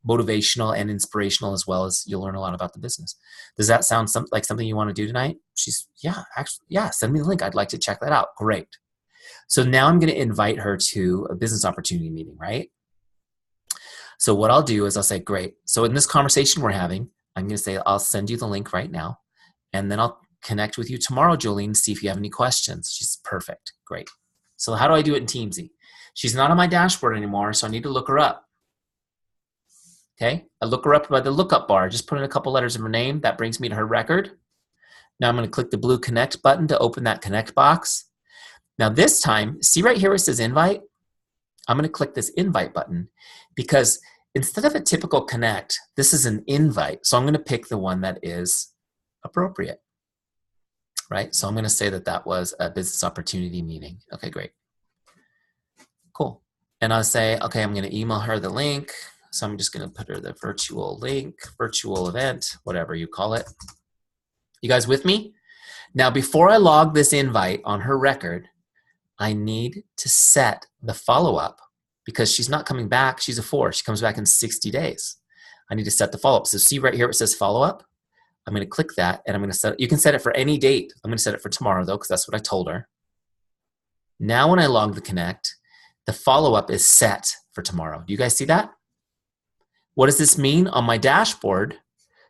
motivational and inspirational, as well as you'll learn a lot about the business. Does that sound like something you want to do tonight? Yeah, send me the link. I'd like to check that out. Great. So now I'm going to invite her to a business opportunity meeting, right? So what I'll do is I'll say, great. So in this conversation we're having, I'm going to say, I'll send you the link right now. And then I'll connect with you tomorrow, Jolene, to see if you have any questions. She's perfect. Great. So how do I do it in Teamzy? She's not on my dashboard anymore, so I need to look her up. Okay. I look her up by the lookup bar. Just put in a couple letters of her name. That brings me to her record. Now I'm going to click the blue connect button to open that connect box. Now this time, see right here where it says invite? I'm going to click this invite button because instead of a typical connect, this is an invite. So I'm going to pick the one that is appropriate, right? So I'm going to say that was a business opportunity meeting. Okay, great. Cool. And I'll say, okay, I'm going to email her the link. So I'm just going to put her the virtual link, virtual event, whatever you call it. You guys with me? Now, before I log this invite on her record, I need to set the follow-up because she's not coming back. She's a 4. She comes back in 60 days. I need to set the follow-up. So see right here, it says follow-up. I'm going to click that and I'm going to set it. You can set it for any date. I'm going to set it for tomorrow though, because that's what I told her. Now when I log the connect, the follow-up is set for tomorrow. Do you guys see that? What does this mean? On my dashboard,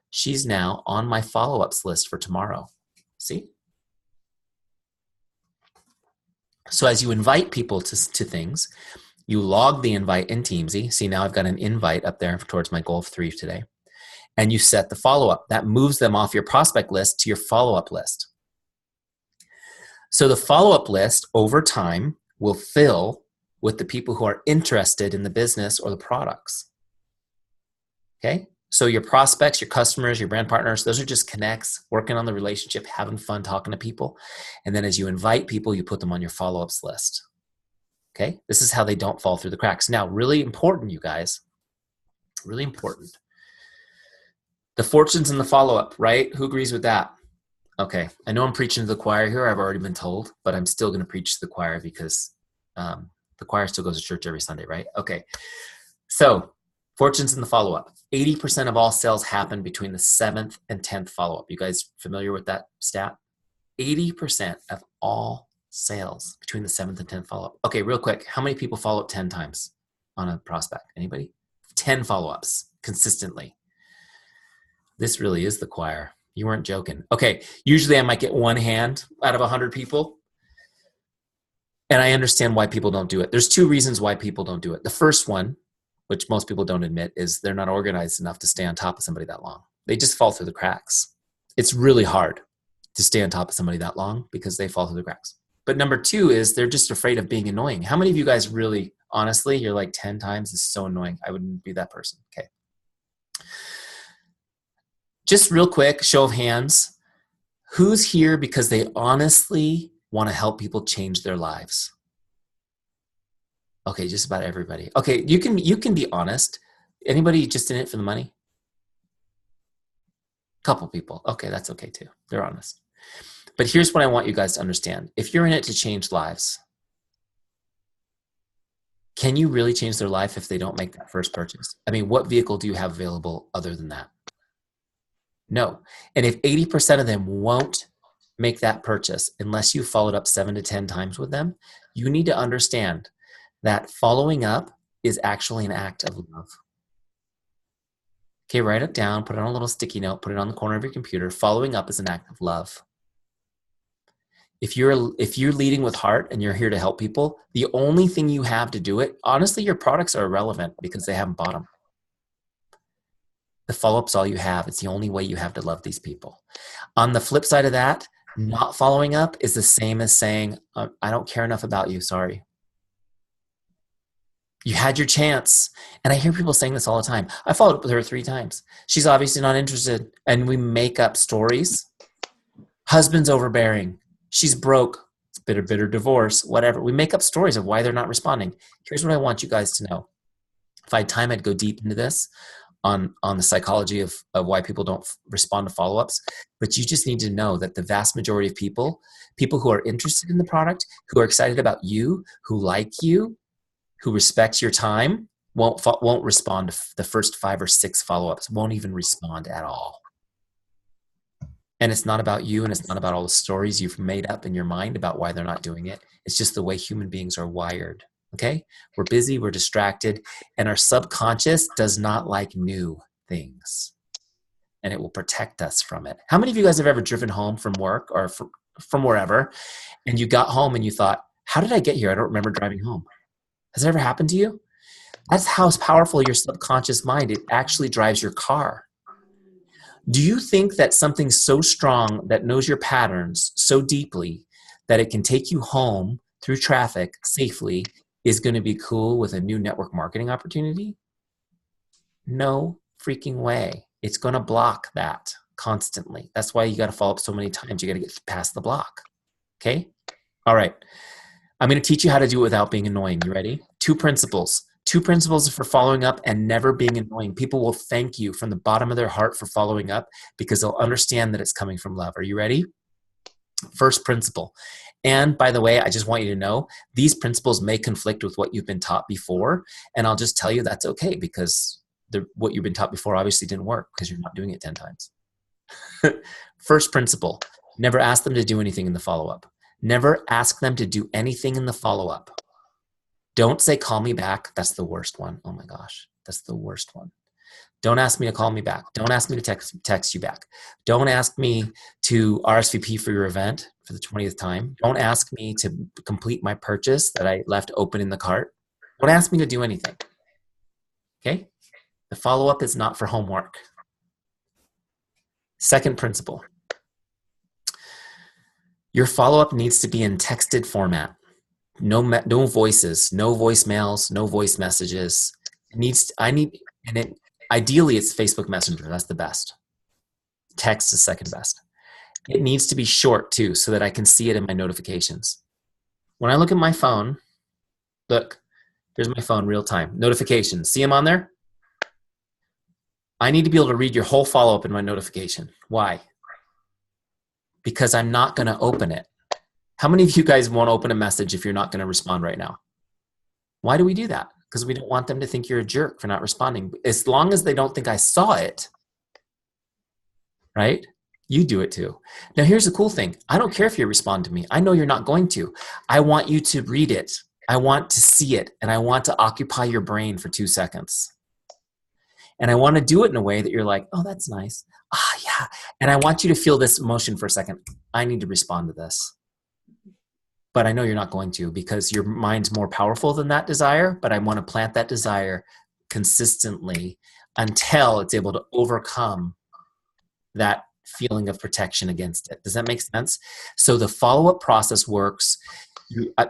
she's now on my follow-ups list for tomorrow. See? So as you invite people to things, you log the invite in Teamzy. See, now I've got an invite up there towards my goal of 3 today. And you set the follow-up. That moves them off your prospect list to your follow-up list. So the follow-up list over time will fill with the people who are interested in the business or the products. Okay? So your prospects, your customers, your brand partners, those are just connects, working on the relationship, having fun talking to people. And then as you invite people, you put them on your follow-ups list. Okay? This is how they don't fall through the cracks. Now, really important, you guys, really important. The fortunes in the follow-up, right? Who agrees with that? Okay. I know I'm preaching to the choir here. I've already been told, but I'm still going to preach to the choir because the choir still goes to church every Sunday, right? Okay. So fortunes in the follow-up. 80% of all sales happen between the 7th and 10th follow-up. You guys familiar with that stat? 80% of all sales between the 7th and 10th follow-up. Okay, real quick. How many people follow up 10 times on a prospect? Anybody? 10 follow-ups consistently. This really is the choir. You weren't joking. Okay, usually I might get one hand out of 100 people. And I understand why people don't do it. There's 2 reasons why people don't do it. The first one, which most people don't admit, is they're not organized enough to stay on top of somebody that long. They just fall through the cracks. It's really hard to stay on top of somebody that long because they fall through the cracks. But number 2 is they're just afraid of being annoying. How many of you guys really, honestly, you're like 10 times, this is so annoying. I wouldn't be that person. Okay. Just real quick, show of hands. Who's here because they honestly want to help people change their lives? Okay, just about everybody. Okay, you can be honest. Anybody just in it for the money? Couple people. Okay, that's okay too. They're honest. But here's what I want you guys to understand. If you're in it to change lives, can you really change their life if they don't make that first purchase? I mean, what vehicle do you have available other than that? No. And if 80% of them won't make that purchase unless you followed up 7 to 10 times with them, you need to understand that following up is actually an act of love. Okay, write it down, put it on a little sticky note, put it on the corner of your computer. Following up is an act of love. If you're leading with heart and you're here to help people, the only thing you have to do it, honestly, your products are irrelevant because they haven't bought them. The follow-up's all you have. It's the only way you have to love these people. On the flip side of that, not following up is the same as saying, I don't care enough about you, sorry. You had your chance. And I hear people saying this all the time. I followed up with her 3 times. She's obviously not interested. And we make up stories. Husband's overbearing. She's broke. It's bitter divorce, whatever. We make up stories of why they're not responding. Here's what I want you guys to know. If I had time, I'd go deep into this on the psychology of why people don't respond to follow-ups. But you just need to know that the vast majority of people who are interested in the product, who are excited about you, who like you, who respects your time, won't respond to the first 5 or 6 follow-ups, won't even respond at all. And it's not about you, and it's not about all the stories you've made up in your mind about why they're not doing it. It's just the way human beings are wired, okay? We're busy, we're distracted, and our subconscious does not like new things. And it will protect us from it. How many of you guys have ever driven home from work or from wherever, and you got home and you thought, how did I get here? I don't remember driving home. Has it ever happened to you? That's how powerful your subconscious mind, it actually drives your car. Do you think that something so strong that knows your patterns so deeply that it can take you home through traffic safely is going to be cool with a new network marketing opportunity? No freaking way. It's going to block that constantly. That's why you got to follow up so many times. You got to get past the block. Okay? All right. I'm going to teach you how to do it without being annoying. You ready? 2 principles. 2 principles for following up and never being annoying. People will thank you from the bottom of their heart for following up because they'll understand that it's coming from love. Are you ready? First principle. And by the way, I just want you to know, these principles may conflict with what you've been taught before. And I'll just tell you that's okay because what you've been taught before obviously didn't work because you're not doing it 10 times. First principle, never ask them to do anything in the follow-up. Never ask them to do anything in the follow-up. Don't say, call me back. That's the worst one. Oh my gosh. That's the worst one. Don't ask me to call me back. Don't ask me to text you back. Don't ask me to RSVP for your event for the 20th time. Don't ask me to complete my purchase that I left open in the cart. Don't ask me to do anything. Okay? The follow-up is not for homework. Second principle. Your follow-up needs to be in texted format. No voices, no voicemails, no voice messages. Ideally it's Facebook Messenger. That's the best. Text is second best. It needs to be short too, so that I can see it in my notifications. When I look at my phone, look, here's my phone, real time. Notifications, see them on there? I need to be able to read your whole follow-up in my notification. Why? Because I'm not going to open it. How many of you guys won't open a message if you're not going to respond right now? Why do we do that? Because we don't want them to think you're a jerk for not responding. As long as they don't think I saw it, right? You do it too. Now here's the cool thing. I don't care if you respond to me. I know you're not going to. I want you to read it. I want to see it. And I want to occupy your brain for 2 seconds. And I want to do it in a way that you're like, oh, that's nice. Ah, yeah. And I want you to feel this emotion for a second. I need to respond to this. But I know you're not going to because your mind's more powerful than that desire, but I want to plant that desire consistently until it's able to overcome that feeling of protection against it. Does that make sense? So the follow-up process works.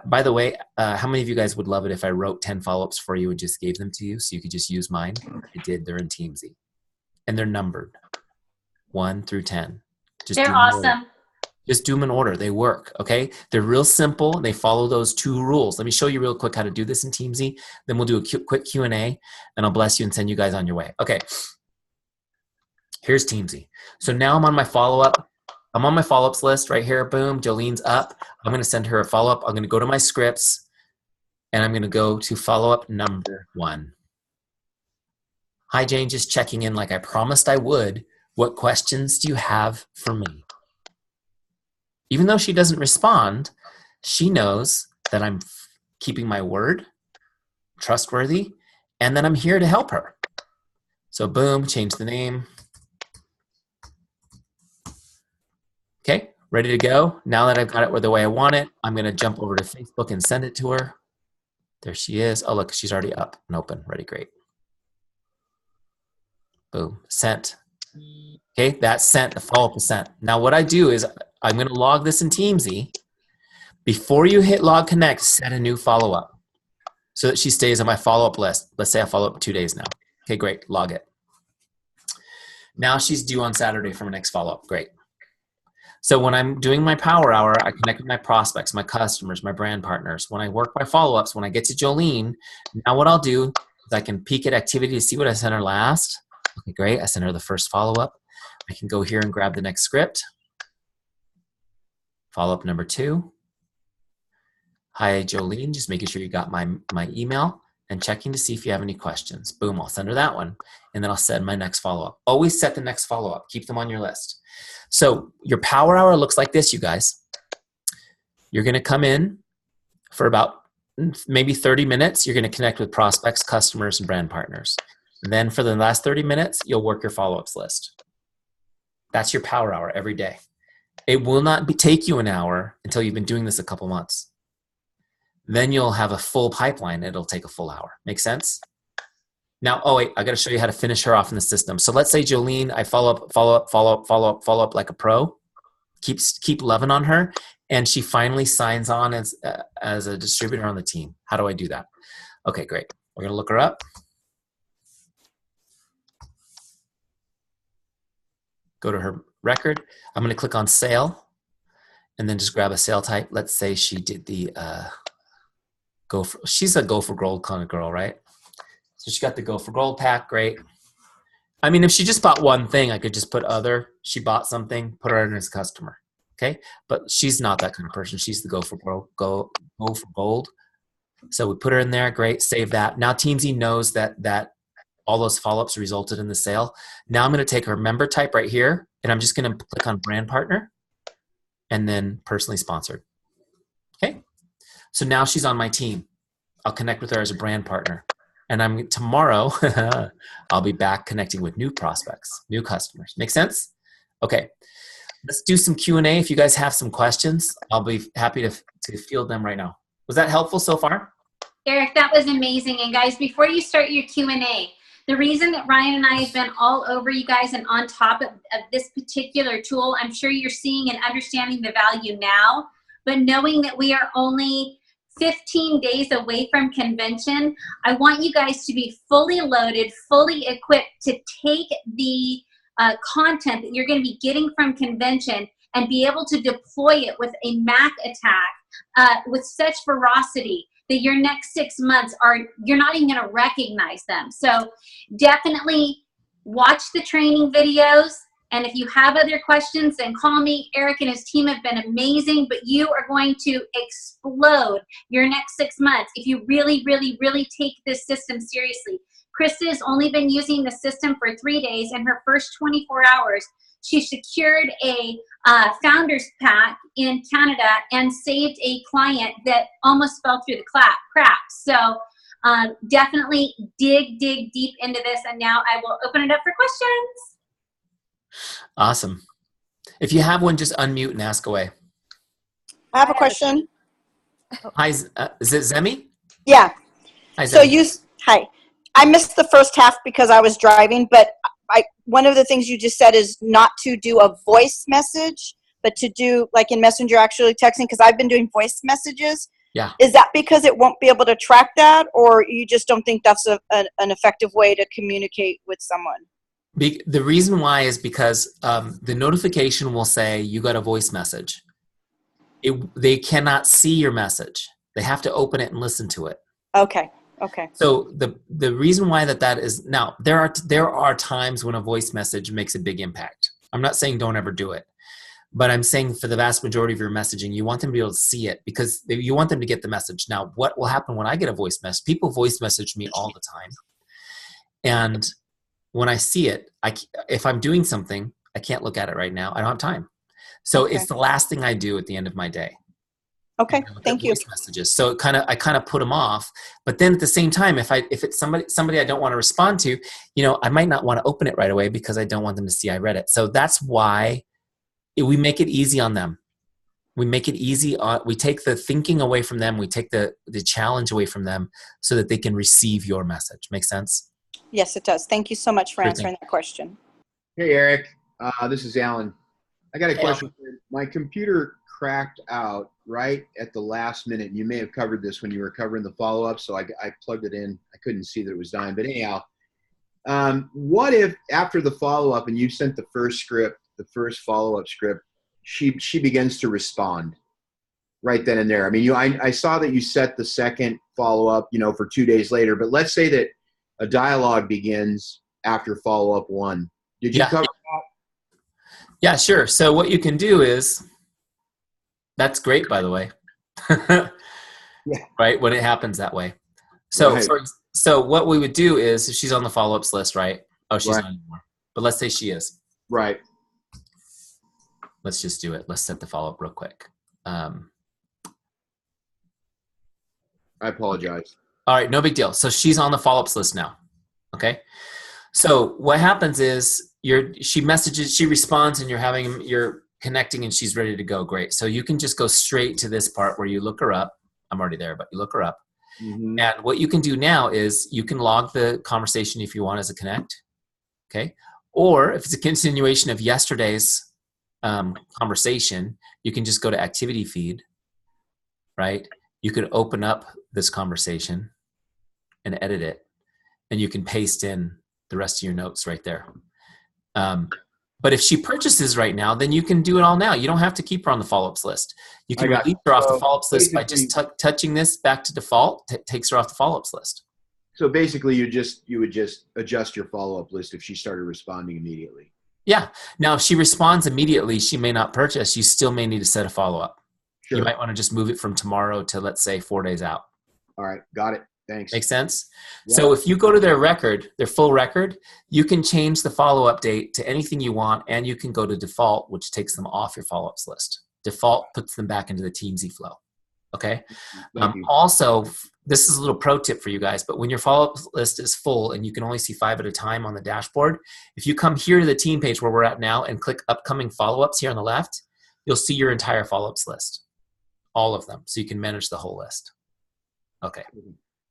By the way, how many of you guys would love it if I wrote 10 follow-ups for you and just gave them to you so you could just use mine? I did. They're in Teamzy. And they're numbered 1 through 10. They're awesome. Just do them in order. They work, okay? They're real simple. They follow those 2 rules. Let me show you real quick how to do this in Teamzy. Then we'll do a quick Q&A, and I'll bless you and send you guys on your way. Okay. Here's Teamzy. So now I'm on my follow-up. I'm on my follow-ups list right here. Boom, Jolene's up. I'm going to send her a follow-up. I'm going to go to my scripts, and I'm going to go to follow-up number 1. Hi, Jane, just checking in like I promised I would. What questions do you have for me? Even though she doesn't respond, she knows that I'm keeping my word, trustworthy, and that I'm here to help her. So boom, change the name. Okay, ready to go. Now that I've got it the way I want it, I'm going to jump over to Facebook and send it to her. There she is. Oh, look, she's already up and open. Ready, great. Boom, sent. Okay, that's sent. The follow-up is sent. Now what I do is I'm going to log this in Teamzy. Before you hit log connect, set a new follow-up so that she stays on my follow-up list. Let's say I follow up in 2 days now. Okay, great. Log it. Now she's due on Saturday for my next follow-up. Great. So when I'm doing my power hour, I connect with my prospects, my customers, my brand partners. When I work my follow-ups, when I get to Jolene, now what I'll do is I can peek at activity to see what I sent her last. Okay, great. I sent her the first follow-up. I can go here and grab the next script. Follow-up number 2. Hi, Jolene. Just making sure you got my email and checking to see if you have any questions. Boom, I'll send her that one. And then I'll send my next follow-up. Always set the next follow-up. Keep them on your list. So your power hour looks like this, you guys. You're going to come in for about maybe 30 minutes. You're going to connect with prospects, customers, and brand partners. And then for the last 30 minutes, you'll work your follow-ups list. That's your power hour every day. It will not take you an hour until you've been doing this a couple months. Then you'll have a full pipeline. It'll take a full hour. Make sense? Now, oh wait, I got to show you how to finish her off in the system. So let's say Jolene, I follow up like a pro. Keep loving on her, and she finally signs on as a distributor on the team. How do I do that? Okay, great. We're gonna look her up. Go to her record. I'm gonna click on sale, and then just grab a sale type. Let's say she did the she's a go for gold kind of girl, right? So she got the go for gold pack. Great. I mean, if she just bought one thing, I could just put other. She bought something, put her in as a customer. Okay, but she's not that kind of person. She's the go for gold. So we put her in there. Great. Save that. Now Teamzy knows that all those follow-ups resulted in the sale. Now I'm going to take her member type right here, and I'm just going to click on brand partner, and then personally sponsored. Okay. So now she's on my team. I'll connect with her as a brand partner. And tomorrow, I'll be back connecting with new prospects, new customers. Make sense? Okay. Let's do some Q&A. If you guys have some questions, I'll be happy to field them right now. Was that helpful so far? Eric, that was amazing. And guys, before you start your Q&A, the reason that Ryan and I have been all over you guys and on top of this particular tool, I'm sure you're seeing and understanding the value now, but knowing that we are only 15 days away from convention, I want you guys to be fully loaded, fully equipped to take the content that you're going to be getting from convention and be able to deploy it with a Mac attack with such ferocity that your next 6 months you're not even going to recognize them. So definitely watch the training videos. And if you have other questions, then call me. Eric and his team have been amazing, but you are going to explode your next 6 months if you really, really, really take this system seriously. Krista has only been using the system for 3 days. In her first 24 hours, she secured a founder's pack in Canada and saved a client that almost fell through the cracks. So definitely dig deep into this. And now I will open it up for questions. Awesome. If you have one, just unmute and ask away. I have a question. Hi, is it Zemi? Yeah. Hi, So Zemi. hi. I missed the first half because I was driving, but one of the things you just said is not to do a voice message, but to do like in Messenger actually texting, because I've been doing voice messages. Yeah. Is that because it won't be able to track that, or you just don't think that's an effective way to communicate with someone? The reason why is because the notification will say you got a voice message. They cannot see your message. They have to open it and listen to it. Okay. Okay. So the reason why that is, now there are times when a voice message makes a big impact. I'm not saying don't ever do it, but I'm saying for the vast majority of your messaging, you want them to be able to see it because you want them to get the message. Now, what will happen when I get a voice message? People voice message me all the time. And when I see it, if I'm doing something, I can't look at it right now. I don't have time. So Okay. it's the last thing I do at the end of my day. Okay. Thank you. Voice messages. So I kind of put them off. But then at the same time, if it's somebody I don't want to respond to, I might not want to open it right away because I don't want them to see I read it. So that's why we make it easy on them. We make it easy. We take the thinking away from them. We take the challenge away from them so that they can receive your message. Make sense? Yes, it does. Thank you so much for Sure answering that question. Hey, Eric. This is Alan. I got a Hey, question. My computer cracked out right at the last minute. You may have covered this when you were covering the follow-up, so I plugged it in. I couldn't see that it was dying. But anyhow, what if after the follow-up and you sent the first script, the first follow-up script, she begins to respond right then and there? I mean, I saw that you set the second follow-up, for 2 days later, but let's say that a dialogue begins after follow-up 1. Did you cover that? Yeah, sure. So what you can do is, that's great, by the way. Yeah. Right, when it happens that way. So Right. so what we would do is, if she's on the follow-ups list, right? Oh, she's Right. not anymore. But let's say she is. Right. Let's just do it. Let's set the follow-up real quick. I apologize. All right, no big deal. So she's on the follow-ups list now. Okay. So what happens is she responds, and you're connecting, and she's ready to go. Great. So you can just go straight to this part where you look her up. I'm already there, but you look her up. Mm-hmm. And what you can do now is you can log the conversation if you want as a connect. Okay. Or if it's a continuation of yesterday's conversation, you can just go to activity feed, right? You can open up this conversation and edit it, and you can paste in the rest of your notes right there. But if she purchases right now, then you can do it all now. You don't have to keep her on the follow-ups list. You can release her off the follow-ups list by just touching this back to default. Takes her off the follow-ups list. So basically, you would just adjust your follow-up list if she started responding immediately. Yeah. Now, if she responds immediately, she may not purchase. You still may need to set a follow-up. Sure. You might want to just move it from tomorrow to, let's say, 4 days out. All right. Got it. Thanks. Make sense? Yeah. So if you go to their full record, you can change the follow-up date to anything you want, and you can go to default, which takes them off your follow-ups list. Default puts them back into the Teamzy flow. Okay? Also, this is a little pro tip for you guys, but when your follow-up list is full and you can only see 5 at a time on the dashboard, if you come here to the team page where we're at now and click upcoming follow-ups here on the left, you'll see your entire follow-ups list. All of them. So you can manage the whole list. Okay.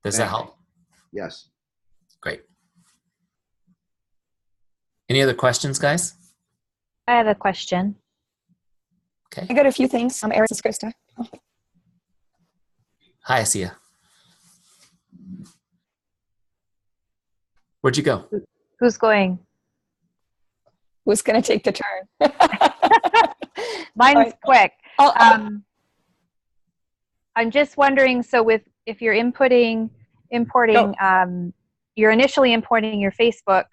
Does that help? Yes. Great. Any other questions, guys? I have a question. Okay. I got a few things. Eric, this is Krista. Hi, I see ya. Where'd you go? Who's going? Who's going to take the turn? Mine's quick. I'll- I'm just wondering, so if you're importing, you're initially importing your Facebook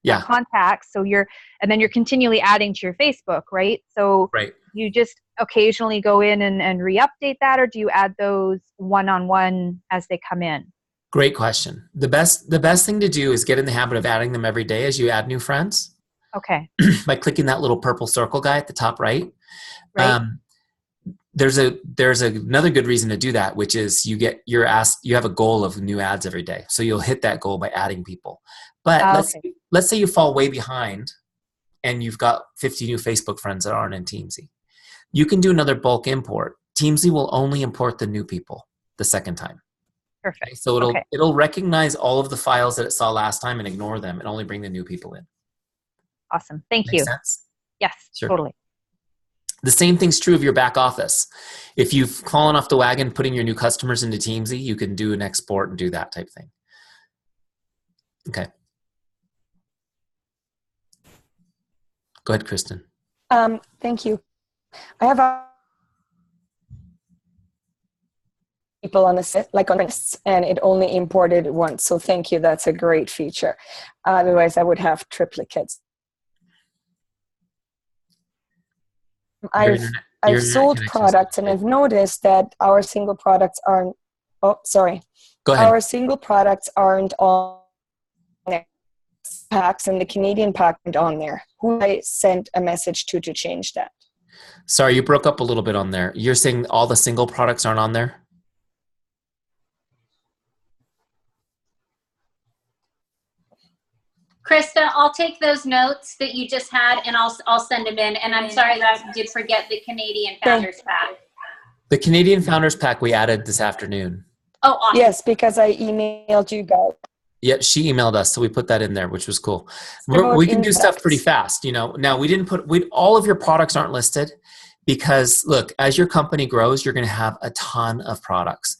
contacts, and then you're continually adding to your Facebook, right? So right. You just occasionally go in and re-update that, or do you add those one-on-one as they come in? Great question. The best thing to do is get in the habit of adding them every day as you add new friends. Okay. By clicking that little purple circle guy at the top right. Right. There's another good reason to do that, which is you have a goal of new ads every day. So you'll hit that goal by adding people. But let's say you fall way behind and you've got 50 new Facebook friends that aren't in Teamzy. You can do another bulk import. Teamzy will only import the new people the second time. Perfect. Okay? So it'll recognize all of the files that it saw last time and ignore them and only bring the new people in. Awesome. Thank Make you. sense? Yes, Sure. totally. The same thing's true of your back office. If you've fallen off the wagon putting your new customers into Teamzy, you can do an export and do that type thing. Okay. Go ahead, Kristen. Thank you. I have people on the set, like on lists, and it only imported once. So thank you. That's a great feature. Otherwise, I would have triplicates. I've sold products, and I've noticed that our single products aren't. Oh, sorry. Go ahead. Our single products aren't on packs, and the Canadian pack aren't on there. Who I sent a message to change that? Sorry, you broke up a little bit on there. You're saying all the single products aren't on there? Krista, I'll take those notes that you just had and I'll send them in. And I'm sorry that I did forget the Canadian Founders Pack. The Canadian Founders Pack we added this afternoon. Oh, awesome. Yes, because I emailed you guys. Yeah, she emailed us, so we put that in there, which was cool. We can do stuff pretty fast, you know. Now, we didn't put all of your products aren't listed because, look, as your company grows, you're going to have a ton of products.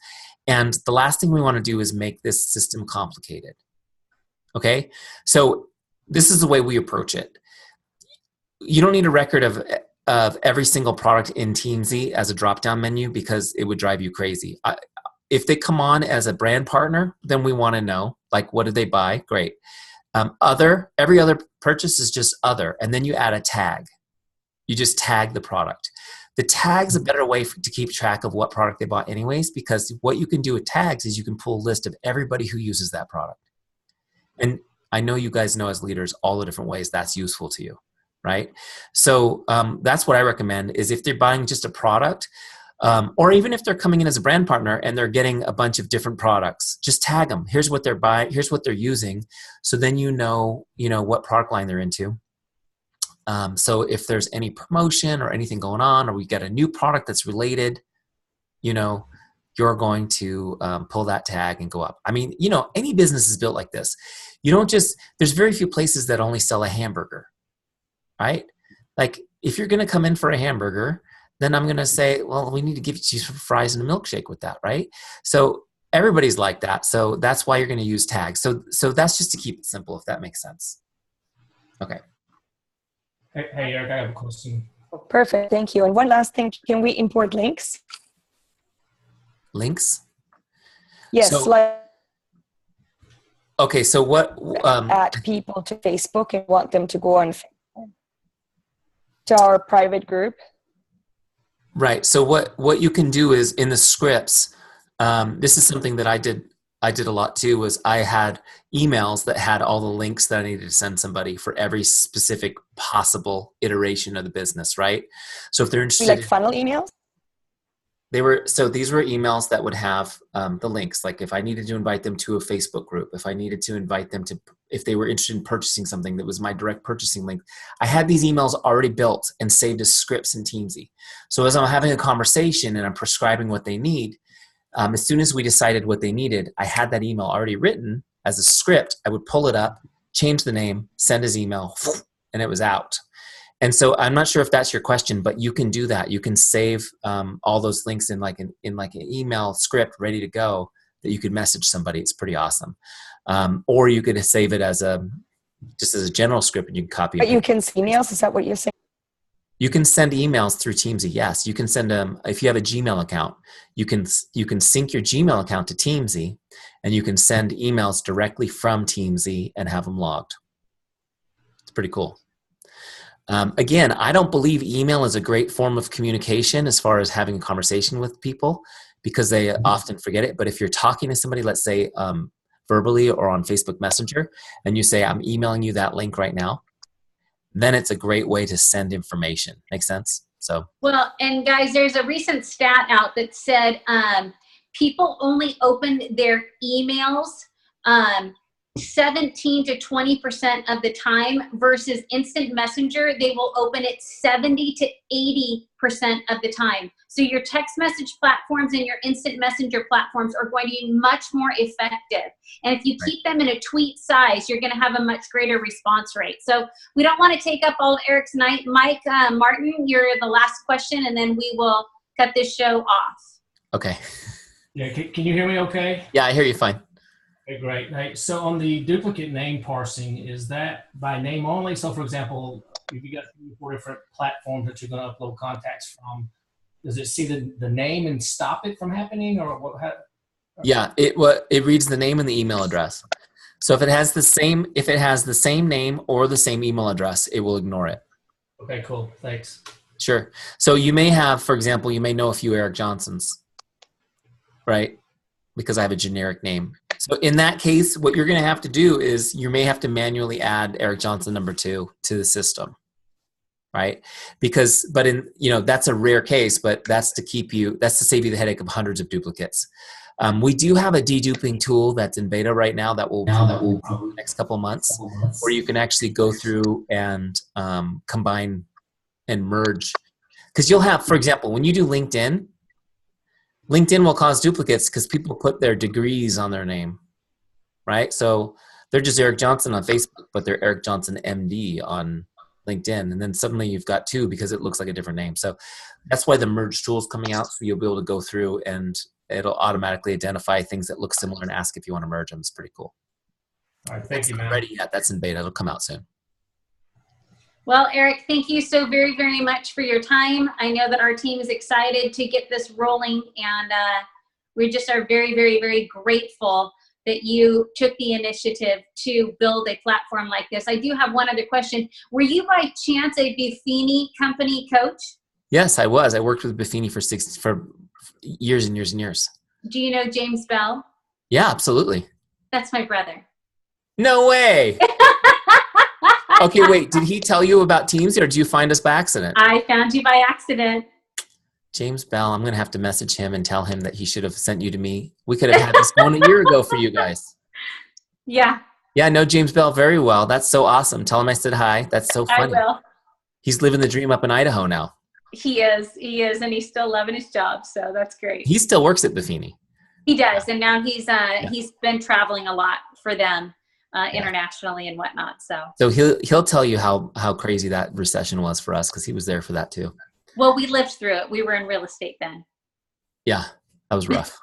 And the last thing we want to do is make this system complicated. Okay? So this is the way we approach it. You don't need a record of every single product in Teamzy as a drop-down menu because it would drive you crazy. If they come on as a brand partner, then we want to know, like, what did they buy? Great. Every other purchase is just other, and then you add a tag. You just tag the product. The tag's a better way to keep track of what product they bought anyways, because what you can do with tags is you can pull a list of everybody who uses that product. And I know you guys know as leaders all the different ways that's useful to you, right? So that's what I recommend is if they're buying just a product, or even if they're coming in as a brand partner and they're getting a bunch of different products, just tag them. Here's what they're buying. Here's what they're using. So then you know what product line they're into. So if there's any promotion or anything going on, or we get a new product that's related, you're going to pull that tag and go up. I mean, any business is built like this. There's very few places that only sell a hamburger, right? Like if you're going to come in for a hamburger, then I'm going to say, well, we need to give you some fries and a milkshake with that, right? So everybody's like that. So that's why you're going to use tags. So that's just to keep it simple, if that makes sense. Okay. Hey, Eric, I have a question. Perfect. Thank you. And one last thing, can we import links? Links? Yes. Okay. So what? Add people to Facebook and want them to go on to our private group. Right. So what you can do is in the scripts, this is something that I did a lot too, was I had emails that had all the links that I needed to send somebody for every specific possible iteration of the business, right? So if they're interested, like funnel emails? These were emails that would have the links. Like if I needed to invite them to a Facebook group, if I needed to invite them to, if they were interested in purchasing something that was my direct purchasing link, I had these emails already built and saved as scripts in Teamzy. So as I'm having a conversation and I'm prescribing what they need, as soon as we decided what they needed, I had that email already written as a script. I would pull it up, change the name, send his email, and it was out. And so I'm not sure if that's your question, but you can do that. You can save all those links in like an email script ready to go that you could message somebody. It's pretty awesome. Or you could save it as just as a general script and you can copy it. But you can send emails? Is that what you're saying? You can send emails through Teamzy. Yes, you can send them. If you have a Gmail account, you can sync your Gmail account to Teamzy, and you can send emails directly from Teamzy and have them logged. It's pretty cool. Again, I don't believe email is a great form of communication as far as having a conversation with people because they often forget it. But if you're talking to somebody, let's say verbally or on Facebook Messenger, and you say, I'm emailing you that link right now, then it's a great way to send information. Make sense? Well, and guys, there's a recent stat out that said people only open their emails 17 to 20% of the time versus instant messenger, they will open it 70 to 80% of the time. So your text message platforms and your instant messenger platforms are going to be much more effective. And if you keep them in a tweet size, you're going to have a much greater response rate. So we don't want to take up all of Eric's night. Mike Martin, you're the last question, and then we will cut this show off. Okay. Yeah, can you hear me okay? Yeah, I hear you fine. Okay, great. Hey, so on the duplicate name parsing, is that by name only? So for example, if you got 3 or 4 different platforms that you're going to upload contacts from, does it see the name and stop it from happening, or what? Yeah, it reads the name and the email address. So if it has the same name or the same email address, it will ignore it. Okay, cool. Thanks. Sure. So you may have, for example, you may know a few Eric Johnsons, right? Because I have a generic name. So in that case, what you're going to have to do is you may have to manually add Eric Johnson #2 to the system, right? That's a rare case, but that's to save you the headache of hundreds of duplicates. We do have a deduping tool that's in beta right now that will in the next couple of months, where you can actually go through and combine and merge. Because you'll have, for example, when you do LinkedIn will cause duplicates because people put their degrees on their name, right? So they're just Eric Johnson on Facebook, but they're Eric Johnson MD on LinkedIn. And then suddenly you've got two because it looks like a different name. So that's why the merge tool is coming out. So you'll be able to go through and it'll automatically identify things that look similar and ask if you want to merge them. It's pretty cool. All right, thank you, man. Not ready yet. That's in beta. It'll come out soon. Well, Eric, thank you so very, very much for your time. I know that our team is excited to get this rolling, and we just are very, very, very grateful that you took the initiative to build a platform like this. I do have one other question. Were you by chance a Buffini company coach? Yes, I was. I worked with Buffini for years and years and years. Do you know James Bell? Yeah, absolutely. That's my brother. No way. Okay, wait. Did he tell you about Teamzy, or did you find us by accident? I found you by accident. James Bell, I'm going to have to message him and tell him that he should have sent you to me. We could have had this going a year ago for you guys. Yeah. Yeah, I know James Bell very well. That's so awesome. Tell him I said hi. That's so funny. I will. He's living the dream up in Idaho now. He is, and he's still loving his job, so that's great. He still works at Buffini. He does, and now he's been traveling a lot for them internationally and whatnot. So he'll tell you how crazy that recession was for us, because he was there for that too. Well, we lived through it. We were in real estate then. Yeah, that was rough.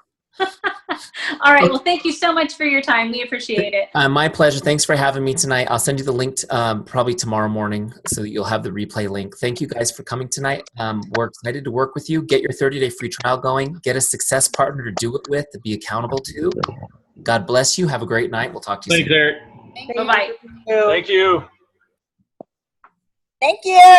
All right. Well, thank you so much for your time. We appreciate it. My pleasure. Thanks for having me tonight. I'll send you the link probably tomorrow morning so that you'll have the replay link. Thank you guys for coming tonight. We're excited to work with you. Get your 30-day free trial going. Get a success partner to do it with, to be accountable to. God bless you. Have a great night. We'll talk to you soon. Thanks, Eric. Bye-bye. Thank you. Thank you.